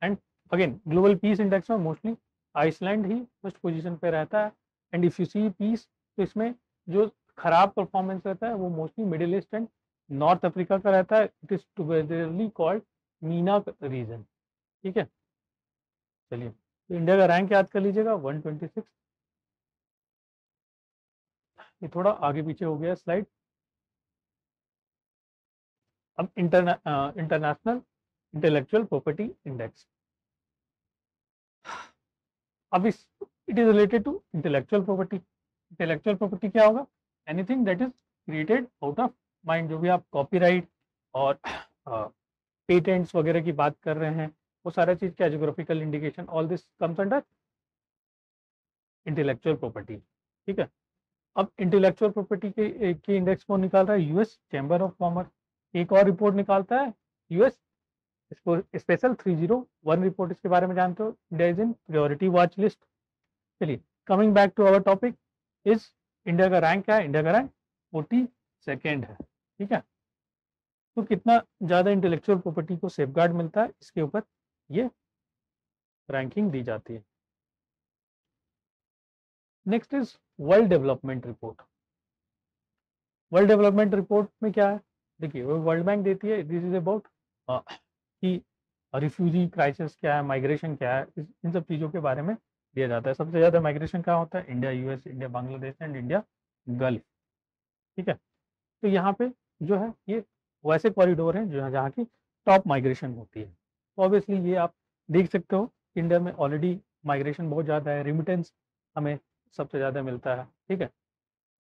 And again global peace index में मोस्टली आइसलैंड ही फर्स्ट पोजीशन पे रहता है। And if you see peace, तो इसमें जो खराब परफॉर्मेंस रहता है वो mostly middle east and north Africa का रहता है। It is togetherly called MENA region, ठीक है। चलिए, तो इंडिया का रैंक याद कर लीजिएगा 126। ये थोड़ा आगे पीछे हो गया स्लाइड। अब इंटरनेशनल इंटेलेक्चुअल प्रॉपर्टी इंडेक्स। अब इस it is related to intellectual property. Intellectual property क्या होगा? Anything that is created out of mind. जो भी आप कॉपीराइट और पेटेंट्स वगैरह की बात कर रहे हैं, वो सारा चीज क्या, geographical indication, all this comes under intellectual property, ठीक है। अब इंटेलेक्चुअल प्रॉपर्टी के इंडेक्स को निकाल रहा है यूएस चैम्बर ऑफ कॉमर्स। एक और रिपोर्ट निकालता है यूएस स्पेशल 301 रिपोर्ट। इसके बारे में जानते हो, India is in priority watch list. चलिए, coming back to our topic is India का रैंक क्या है? इंडिया का रैंक 42nd है, ठीक है। तो कितना ज़्यादा इंटेलेक्चुअल प्रॉपर्टी को सेफगार्ड मिलता है, इसके ऊपर ये रैंकिंग दी जाती है। Next is world development report. World development report में क्या है? देखिए, वो वर्ल्ड बैंक देती है। दिस इज अबाउट कि रिफ्यूजी क्राइसिस क्या है, माइग्रेशन क्या है, इन सब चीज़ों के बारे में दिया जाता है। सबसे ज़्यादा माइग्रेशन कहाँ होता है? India US, India Bangladesh and India gulf, ठीक है। तो यहाँ पे जो है ये वैसे कॉरिडोर हैं जो जहाँ की टॉप माइग्रेशन होती है। तो ऑब्वियसली ये आप देख सकते हो, इंडिया में ऑलरेडी माइग्रेशन बहुत ज़्यादा है, रिमिटेंस हमें सबसे ज़्यादा मिलता है, ठीक है।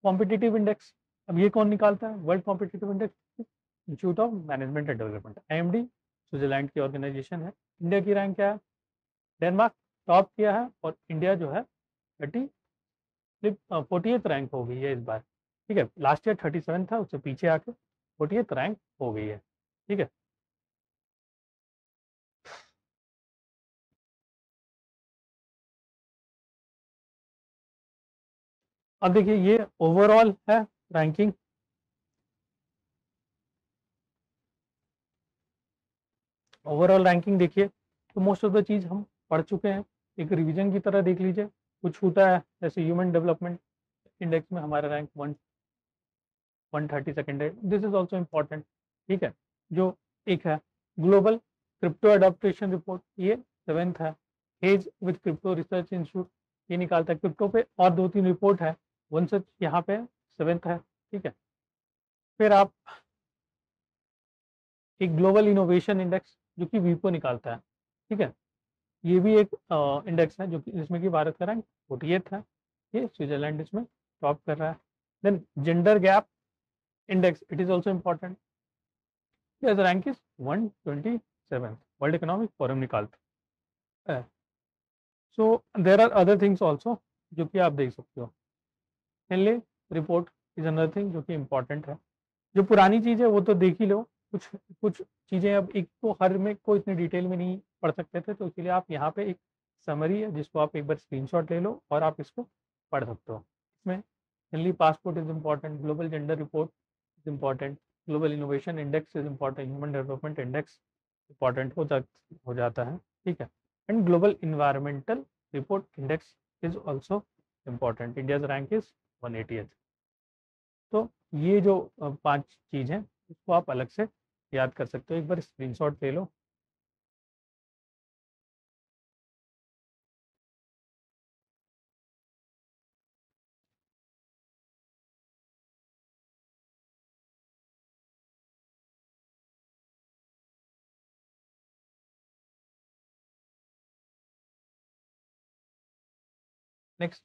कॉम्पिटिटिव इंडेक्स, अब ये कौन निकालता है? World competitive index institute of management and development, IMD, Switzerland की ऑर्गेनाइजेशन है। इंडिया की रैंक क्या है? डेनमार्क टॉप किया है और इंडिया जो है 48th रैंक हो गई है इस बार, ठीक है। लास्ट ईयर 37 था, उससे पीछे आके 48th रैंक हो गई है, ठीक है। अब देखिए, ये ओवरऑल है रैंकिंग। ओवरऑल रैंकिंग देखिए, तो मोस्ट ऑफ द चीज़ हम पढ़ चुके हैं। एक रिवीजन की तरह देख लीजिए, कुछ छूटा है जैसे ह्यूमन डेवलपमेंट इंडेक्स में हमारा रैंक 132nd है। दिस इज ऑल्सो इम्पॉर्टेंट, ठीक है। जो एक है ग्लोबल क्रिप्टो अडोप्टेशन रिपोर्ट, ये 7th है। Hedge with crypto research institute, ये निकालता है क्रिप्टो पे, और 2-3 रिपोर्ट है, वन सच यहाँ पे 7th है, ठीक है। फिर आप एक ग्लोबल इनोवेशन इंडेक्स जो कि वीपो निकालता है, ठीक है। ये भी एक इंडेक्स है जो कि जिसमें कि भारत का रैंक 48th है। ये स्विट्जरलैंड इसमें टॉप कर रहा है। Then gender gap index, it is also important. Rank is 127, world economic forum निकालता है। So there are other things also जो कि आप देख सकते हो। Henley report is another thing जो कि इम्पोर्टेंट है। जो पुरानी चीज़ है वो तो देख ही लो। कुछ कुछ चीज़ें अब एक तो हर में को इतने डिटेल में नहीं पढ़ सकते थे, तो इसीलिए आप यहाँ पे एक समरी है जिसको आप एक बार स्क्रीनशॉट ले लो और आप इसको पढ़ सकते हो। इसमें Henley passport is important, global gender report is important, global innovation index is important, human development index important हो जाता है, ठीक है। And global environmental report index is also important. India's rank is 180th। तो ये जो 5 चीज़ हैं इसको आप अलग से याद कर सकते हो, एक बार स्क्रीनशॉट ले लो। Next,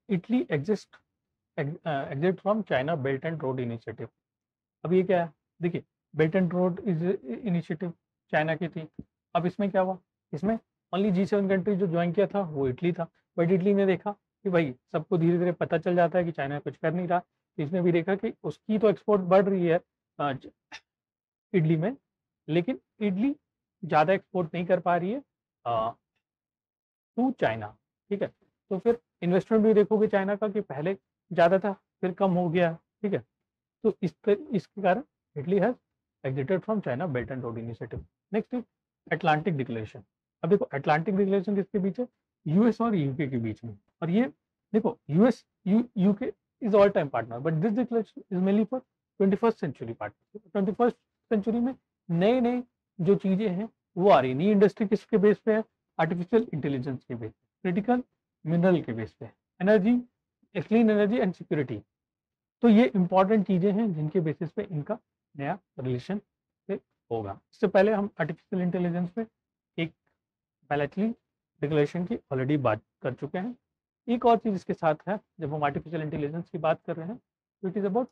Italy exist exit from China belt and road initiative. अब ये क्या है, देखिए belt and road is initiative China की थी। अब इसमें क्या हुआ, इसमें ओनली G7 कंट्री जो ज्वाइन किया था वो इटली था, बट इटली ने देखा कि भाई सबको धीरे धीरे पता चल जाता है कि चाइना कुछ कर नहीं रहा, तो इसने भी देखा कि उसकी तो एक्सपोर्ट बढ़ रही है इडली में, लेकिन इडली ज़्यादा एक्सपोर्ट नहीं कर पा रही है टू चाइना। ठीक है, तो फिर इन्वेस्टमेंट भी देखोगे चाइना का कि पहले ज़्यादा था फिर कम हो गया। ठीक है, तो इसके कारण Italy has exerted from China belt and road initiative. Next is Atlantic declaration. अब देखो अटलांटिक डिक्लेरेशन किसके बीच है, यूएस और यूके के बीच में। और ये देखो US UK is all time partner, but this declaration is mainly for 21st century partnership. 21st century में नए नए जो चीज़ें हैं वो आ रही है। नई इंडस्ट्री किसके बेस पे है, आर्टिफिशियल इंटेलिजेंस के बेस पे, क्रिटिकल मिनरल के बेस पे, energy, clean energy and security. तो ये इंपॉर्टेंट चीज़ें हैं जिनके बेसिस पे इनका नया रिलेशन से होगा। इससे पहले हम आर्टिफिशियल इंटेलिजेंस पे एक बैलेटली डिक्लेरेशन की ऑलरेडी बात कर चुके हैं। एक और चीज़ इसके साथ है, जब हम आर्टिफिशियल इंटेलिजेंस की बात कर रहे हैं तो it is about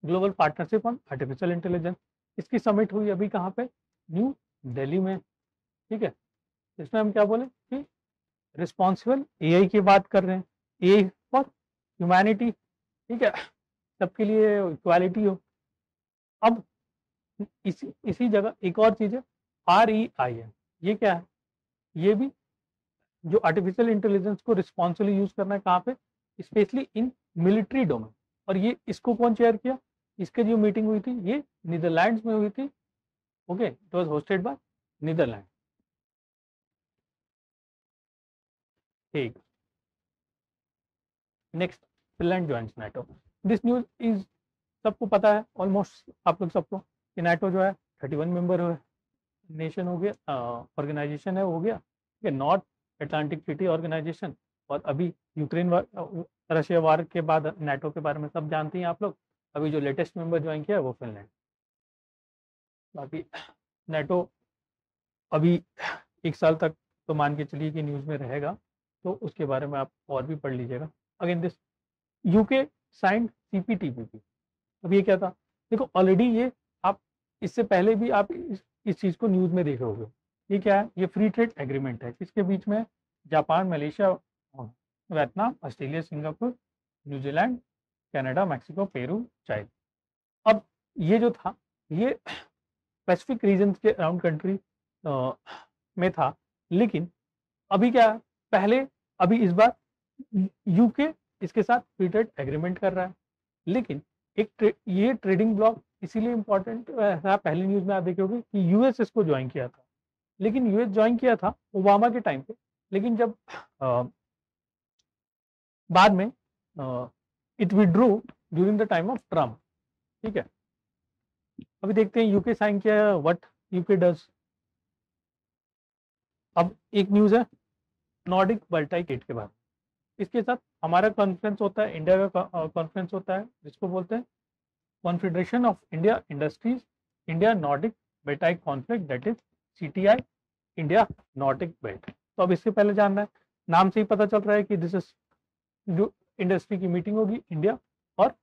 global partnership on artificial intelligence. इसकी समिट हुई अभी कहाँ पे, न्यू दिल्ली में। ठीक है, इसमें हम क्या बोले कि रिस्पॉन्सिबल एआई की बात कर रहे हैं, एआई फॉर ह्यूमैनिटी। ठीक है, सबके लिए इक्वालिटी हो। अब इसी जगह एक और चीज़ है REIN। ये क्या है, ये भी जो आर्टिफिशियल इंटेलिजेंस को रिस्पॉन्सिबली यूज करना है कहाँ पे, स्पेशली इन मिलिट्री डोमेन। और ये इसको कौन चेयर किया, इसके जो मीटिंग हुई थी ये नीदरलैंड्स में हुई थी। Okay, it was hosted by Netherlands. ठीक, next, Finland joins NATO. This news is सबको पता है ऑलमोस्ट, आप लोग सबको, कि नाटो जो है 31 मेंबर नेशन हो गया, ऑर्गेनाइजेशन है, हो गया। ठीक है, नॉर्थ अटलांटिक ट्रीटी ऑर्गेनाइजेशन। और अभी यूक्रेन रशिया वार के बाद नाटो के बारे में सब जानते हैं आप लोग। अभी जो लेटेस्ट मेंबर ज्वाइन किया है वो फिनलैंड। बाकी नाटो अभी 1 साल तक तो मान के चलिए कि न्यूज़ में रहेगा, तो उसके बारे में आप और भी पढ़ लीजिएगा। Again this UK signed CPTPP। अब ये क्या था, देखो ऑलरेडी ये आप इससे पहले भी आप इस चीज़ को न्यूज़ में देखे होगे। ये क्या है, ये फ्री ट्रेड एग्रीमेंट है, किसके बीच में, Japan, Malaysia, Vietnam, Australia, Singapore, New Zealand, Canada, Mexico, Peru, China. अब ये जो था ये पैसिफिक रीजन के अराउंड कंट्री में था, लेकिन अभी क्या है, पहले अभी इस बार यूके इसके साथ फ्री ट्रेड एग्रीमेंट कर रहा है। लेकिन ये ट्रेडिंग ब्लॉक इसीलिए इंपॉर्टेंट था, पहली न्यूज में आप देखे होंगे कि यूएस इसको ज्वाइन किया था। लेकिन यूएस ज्वाइन किया था ओबामा के टाइम पे, लेकिन जब बाद में it withdrew during the time of Trump. ठीक है, अभी देखते हैं यूके साइन किया है, व्हाट यूके डज। अब एक न्यूज है नॉर्डिक बाल्टिक स्टेट के बाद, इसके साथ हमारा कॉन्फ्रेंस होता है, इंडिया का कॉन्फ्रेंस होता है, जिसको बोलते हैं confederation of India industries India Nordic Baltic conflict, that is CTI, India Nordic belt. तो अब इससे पहले जानना है, नाम से ही पता चल रहा है कि दिस इज जो इंडस्ट्री की मीटिंग होगी इंडिया और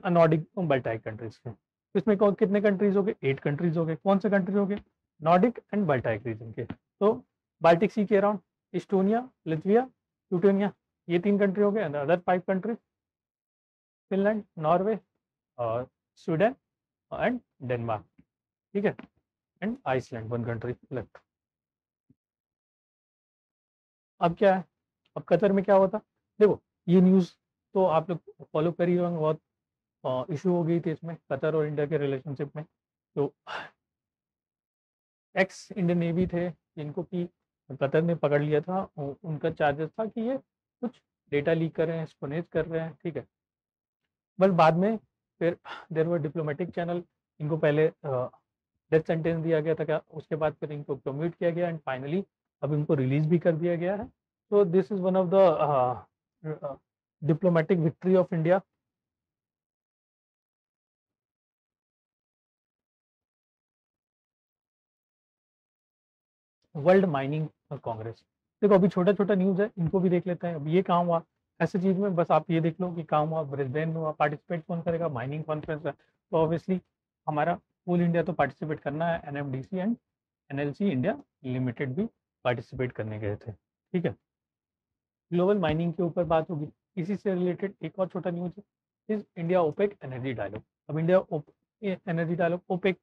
नॉर्डिक बाल्टिक कंट्रीज के। इसमें कौन कितने कंट्रीज हो गए, 8 कंट्रीज हो गए। कौन से कंट्रीज हो गए, नॉर्डिक एंड बाल्टिक रीजन के। तो बाल्टिक सी के अराउंड इस्टोनिया, लिथुआनिया, लिथुआनिया, ये 3 कंट्री हो गए। And other 5 countries, Finland, Norway, Sweden and Denmark. ठीक है, एंड आइसलैंड 1 कंट्री लेफ्ट। अब क्या है, अब कतर में क्या होता, देखो ये न्यूज़ तो आप लोग फॉलो कर ही होंगे, बहुत इशू हो गई थी इसमें कतर और इंडिया के रिलेशनशिप में। तो एक्स इंडियन नेवी थे जिनको कि कतर ने पकड़ लिया था, उनका चार्जेस था कि ये कुछ डेटा लीक कर रहे हैं, स्पोनेज कर रहे हैं। ठीक है, बट बाद में फिर देर वर डिप्लोमेटिक चैनल, इनको पहले डेथ सेंटेंस दिया गया था क्या, उसके बाद फिर इनको कम्यूट किया गया एंड फाइनली अब इनको रिलीज भी कर दिया गया है। तो this is one of the diplomatic victory of India. World mining Congress, देखो अभी छोटा छोटा न्यूज़ है, इनको भी देख लेते हैं। अब ये कहाँ हुआ, ऐसी चीज में बस आप ये देख लो कि काम हुआ ब्रिस्बेन में हुआ, पार्टिसिपेट कौन करेगा, माइनिंग कॉन्फ्रेंस है, तो ऑब्वियसली हमारा पूल इंडिया तो पार्टिसिपेट करना है, NMDC and NLC India limited भी पार्टिसिपेट करने गए थे। ठीक है, ग्लोबल माइनिंग के ऊपर बात होगी। इसी से रिलेटेड एक और छोटा न्यूज है, is India OPEC energy dialogue. अब इंडिया एनर्जी डायलॉग ओपेक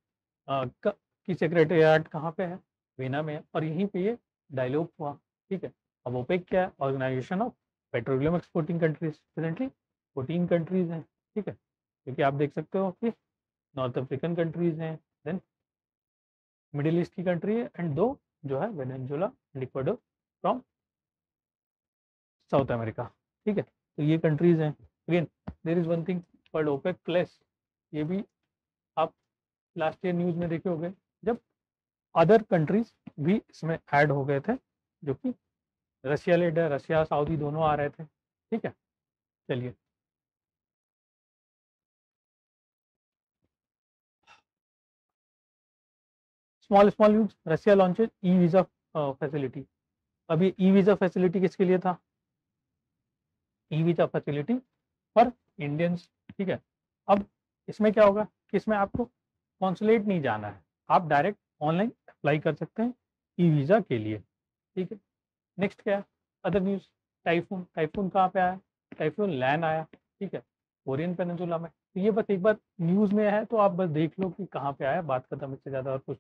की सेक्रेटरीट कहाँ पे है, वीना में है, और यहीं पे ये डायलॉग हुआ। ठीक है, अब ओपेक क्या है, organisation of petroleum exporting countries, presently 14 countries हैं। ठीक है, क्योंकि आप देख सकते हो कि नॉर्थ अफ्रीकन कंट्रीज हैं, देन मिडिल ईस्ट की कंट्री है, एंड 2 जो है Venezuela and Ecuador from south America. ठीक है, तो ये कंट्रीज हैं। Again there is one thing called OPEC plus, ये भी आप लास्ट ईयर न्यूज में देखे होंगे, जब अदर कंट्रीज भी इसमें ऐड हो गए थे, जो कि रशिया लेड है, रशिया सऊदी दोनों आ रहे थे। ठीक है, चलिए small small news, Russia launches e visa facility. अब ये ई वीजा फैसिलिटी किसके लिए था, e visa facility for Indians. ठीक है, अब इसमें क्या होगा कि इसमें आपको कॉन्सुलेट नहीं जाना है, आप डायरेक्ट ऑनलाइन अप्लाई कर सकते हैं ई वीज़ा के लिए। ठीक है, नेक्स्ट क्या है, अदर न्यूज़, टाइफून। टाइफून कहाँ पे आया, टाइफून लैंड आया। ठीक है, कोरियन पेनिनसुला में। तो ये बस एक बार न्यूज़ में है तो आप बस देख लो कि कहाँ पे आया, बात खत्म, इससे ज़्यादा और कुछ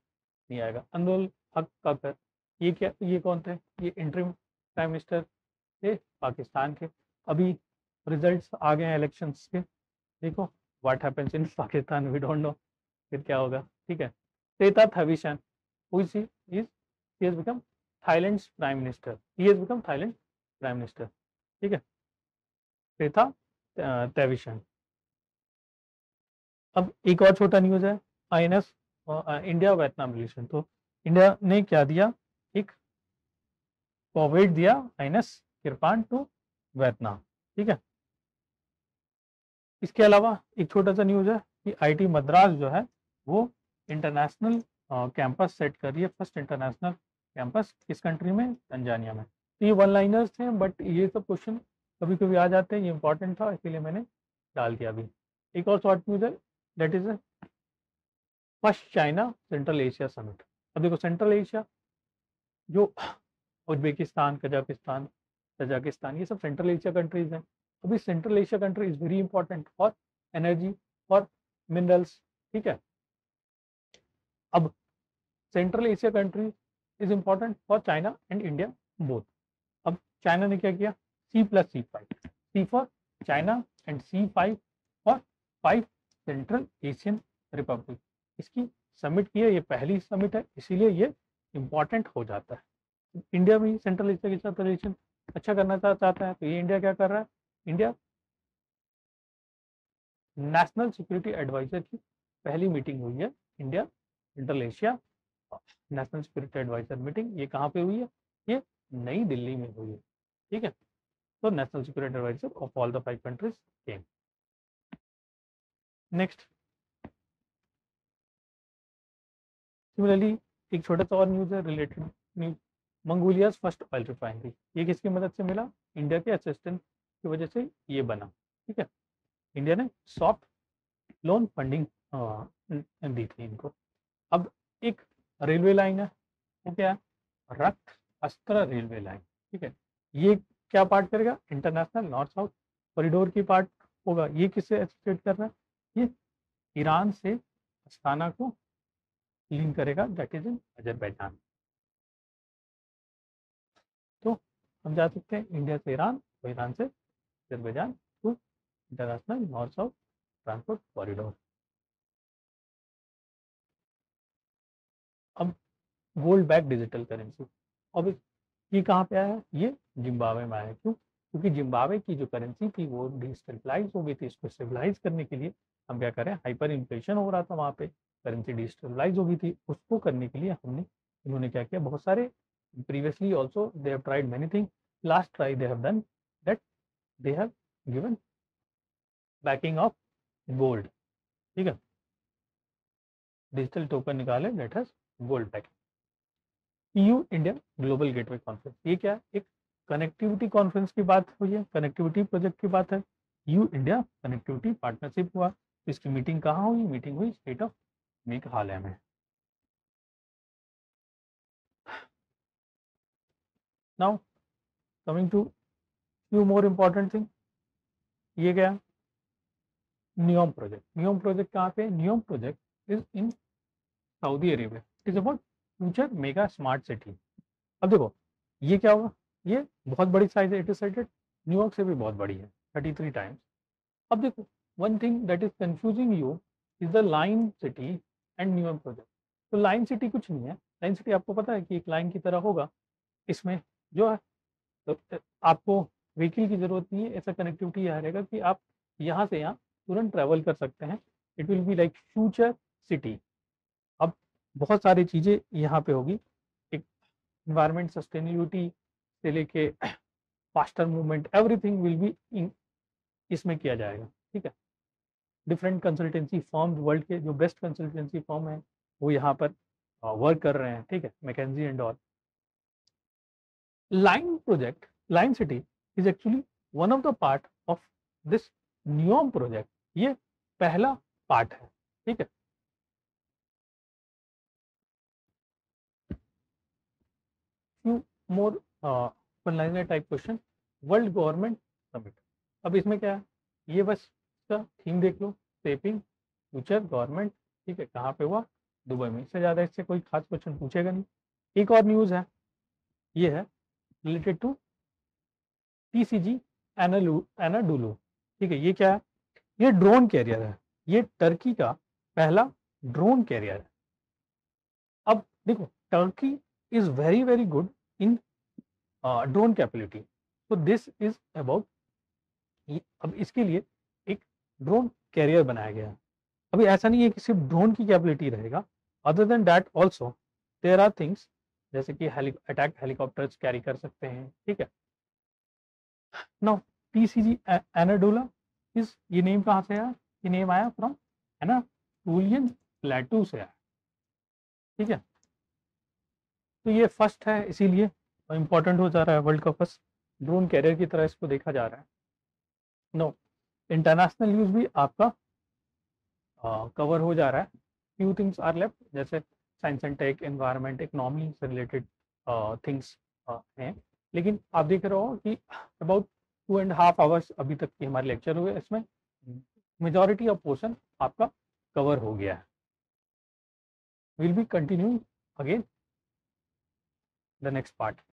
नहीं आएगा। अनमोल हक ककर, ये क्या, ये कौन थे, ये इंटरिम प्राइम मिनिस्टर थे पाकिस्तान के। अभी रिजल्ट्स आ गए हैं इलेक्शंस के, देखो what happens in Pakistan, we don't know फिर क्या होगा। ठीक है, Srettha Thavisin, who is he has become Thailand's prime minister, he has become Thailand prime minister. ठीक है, श्वेता थविशन। अब एक और छोटा न्यूज है, आईएनएस इंडिया वियतनाम रिलेशन। तो इंडिया ने क्या दिया, एक फॉरवर्ड दिया आईएनएस किरपान टू वियतनाम। ठीक है, इसके अलावा एक छोटा सा न्यूज है कि आईटी मद्रास जो है वो इंटरनेशनल कैंपस सेट कर रही है, फर्स्ट इंटरनेशनल कैंपस किस कंट्री में, तंजानिया में। तो ये वन लाइनर्स थे, बट ये सब क्वेश्चन कभी कभी आ जाते हैं, ये इंपॉर्टेंट था इसीलिए मैंने डाल दिया अभी। एक और शॉर्ट न्यूज है, that is first China central Asia summit. अब देखो सेंट्रल एशिया जो उज्बेकिस्तान, कजाकिस्तान, तजाकिस्तान, ये सब सेंट्रल एशिया कंट्रीज हैं। अभी central Asia country is very important for energy, for minerals. ठीक है, अब central Asia country is important for China and India both. अब चाइना ने क्या किया, C+C5, C for China and C5 for 5 central Asian Republic, इसकी summit की है। ये पहली समिट है, इसीलिए ये इंपॉर्टेंट हो जाता है। इंडिया भी सेंट्रल एशिया के साथ रिलेशन अच्छा करना चाहता है, तो ये इंडिया क्या कर रहा है, इंडिया नेशनल सिक्योरिटी एडवाइजर की पहली मीटिंग हुई है, India central Asia national security adviser meeting, ये कहाँ पे हुई है, ये नई दिल्ली में हुई है। ठीक है, तो national security adviser of all the 5 countries came. Next, similarly एक छोटा सा और न्यूज है related news, Mongolia's first oil refinery, ये किसकी मदद से मिला, इंडिया के असिस्टेंस की वजह से ये बना। ठीक है, इंडिया ने सॉफ्ट लोन फंडिंग दी थी इनको। अब एक रेलवे लाइन है, वो क्या है, रक्त अस्त्र रेलवे लाइन। ठीक है, ये क्या पार्ट करेगा, इंटरनेशनल नॉर्थ साउथ कॉरिडोर की पार्ट होगा। ये किससे एसोसिएट कर रहा है, ये ईरान से अस्ताना को लिंक करेगा, दैट इज इन अजरबैजान। तो हम जा सकते हैं इंडिया से ईरान, और ईरान से Azerbaijan to international north south transport corridor. अब गोल्ड बैक डिजिटल करेंसी, अब ये कहाँ पे आया है, ये जिम्बाब्वे में आया है। क्यों, क्योंकि जिम्बाब्वे की जो करेंसी थी वो डिस्टेबलाइज हो गई थी। इसको स्टेबलाइज करने के लिए हम क्या करें, हाइपर इन्फ्लेशन हो रहा था वहाँ पे, करेंसी डिस्टेबलाइज हो गई थी, उसको करने के लिए इन्होंने क्या किया, बहुत सारे previously also they have tried many thing, last try they have done that, they have given banking of gold. ठीक है, डिजिटल टोकन निकाले that has gold banking. EU India global gateway conference, ये क्या है, एक कनेक्टिविटी कॉन्फ्रेंस की बात हुई है, कनेक्टिविटी प्रोजेक्ट की बात है, यू इंडिया कनेक्टिविटी पार्टनरशिप हुआ, इसकी मीटिंग कहाँ हुई, मीटिंग हुई स्टेट ऑफ मेघालय में। Now coming to few more important thing, ये क्या, नियोम प्रोजेक्ट। नियोम प्रोजेक्ट कहाँ पे, NEOM project is in Saudi Arabia, it is about future mega smart city. अब देखो ये क्या होगा, ये बहुत बड़ी साइज है, इट इज साइटेड न्यूयॉर्क से भी बहुत बड़ी है, 33 टाइम्स। अब देखो one thing that is confusing you is the line city and New York project. तो लाइन सिटी कुछ नहीं है, लाइन सिटी आपको पता है कि एक लाइन की तरह होगा, इसमें जो है तो आपको व्हीकल की जरूरत नहीं है, ऐसा कनेक्टिविटी यहाँ रहेगा कि आप यहाँ से यहाँ तुरंत ट्रैवल कर सकते हैं, it will be like future city. अब बहुत सारी चीज़ें यहाँ पे होगी, एक इन्वायरमेंट सस्टेनेबिलिटी से लेके faster movement, everything will be in इसमें किया जाएगा, ठीक है। डिफरेंट कंसल्टेंसी फर्म्स, वर्ल्ड के जो बेस्ट कंसल्टेंसी फर्म है वो यहाँ पर वर्क कर रहे हैं, ठीक है, McKinsey and all. Line project, line city is actually one of the part of this Neom project, ये पहला पार्ट है, ठीक है। Few more type question, world government summit. अब इसमें क्या है, ये बस इसका थीम देख लो, शेपिंग फ्यूचर गवर्नमेंट, ठीक है, कहाँ पे हुआ, दुबई में, इससे ज़्यादा इससे कोई खास क्वेश्चन पूछेगा नहीं। एक और न्यूज़ है, ये है रिलेटेड टू TCG एनाडुलू, ठीक है। ये क्या है, ये ड्रोन कैरियर है, ये टर्की का पहला ड्रोन कैरियर है। अब देखो Turkey is very very good in drone capability, तो दिस इज अबाउट, अब इसके लिए एक ड्रोन कैरियर बनाया गया है। अभी ऐसा नहीं है कि सिर्फ ड्रोन की कैपेबिलिटी रहेगा, other than that also there are things, जैसे कि अटैक हेलीकॉप्टर्स कैरी कर सकते हैं, ठीक है। नाउ TCG एनाडोला इस, ये नेम कहाँ से आया, ये नेम आया फ्रॉम एनाटोलियन प्लेटू से आया, ठीक है। तो ये फर्स्ट है, इसीलिए इंपॉर्टेंट हो जा रहा है, वर्ल्ड का फर्स्ट ड्रोन कैरियर की तरह इसको देखा जा रहा है। नो इंटरनेशनल यूज भी आपका कवर हो जा रहा है, फ्यू थिंग्स आर लेफ्ट, जैसे science and tech, environment, economy से रिलेटेड थिंग्स हैं। लेकिन आप देख रहे हो कि अबाउट 2.5 आवर्स अभी तक के हमारे लेक्चर हुए, इसमें मेजॉरिटी ऑफ पोर्शन आपका कवर हो गया है। Will be continuing again the next part.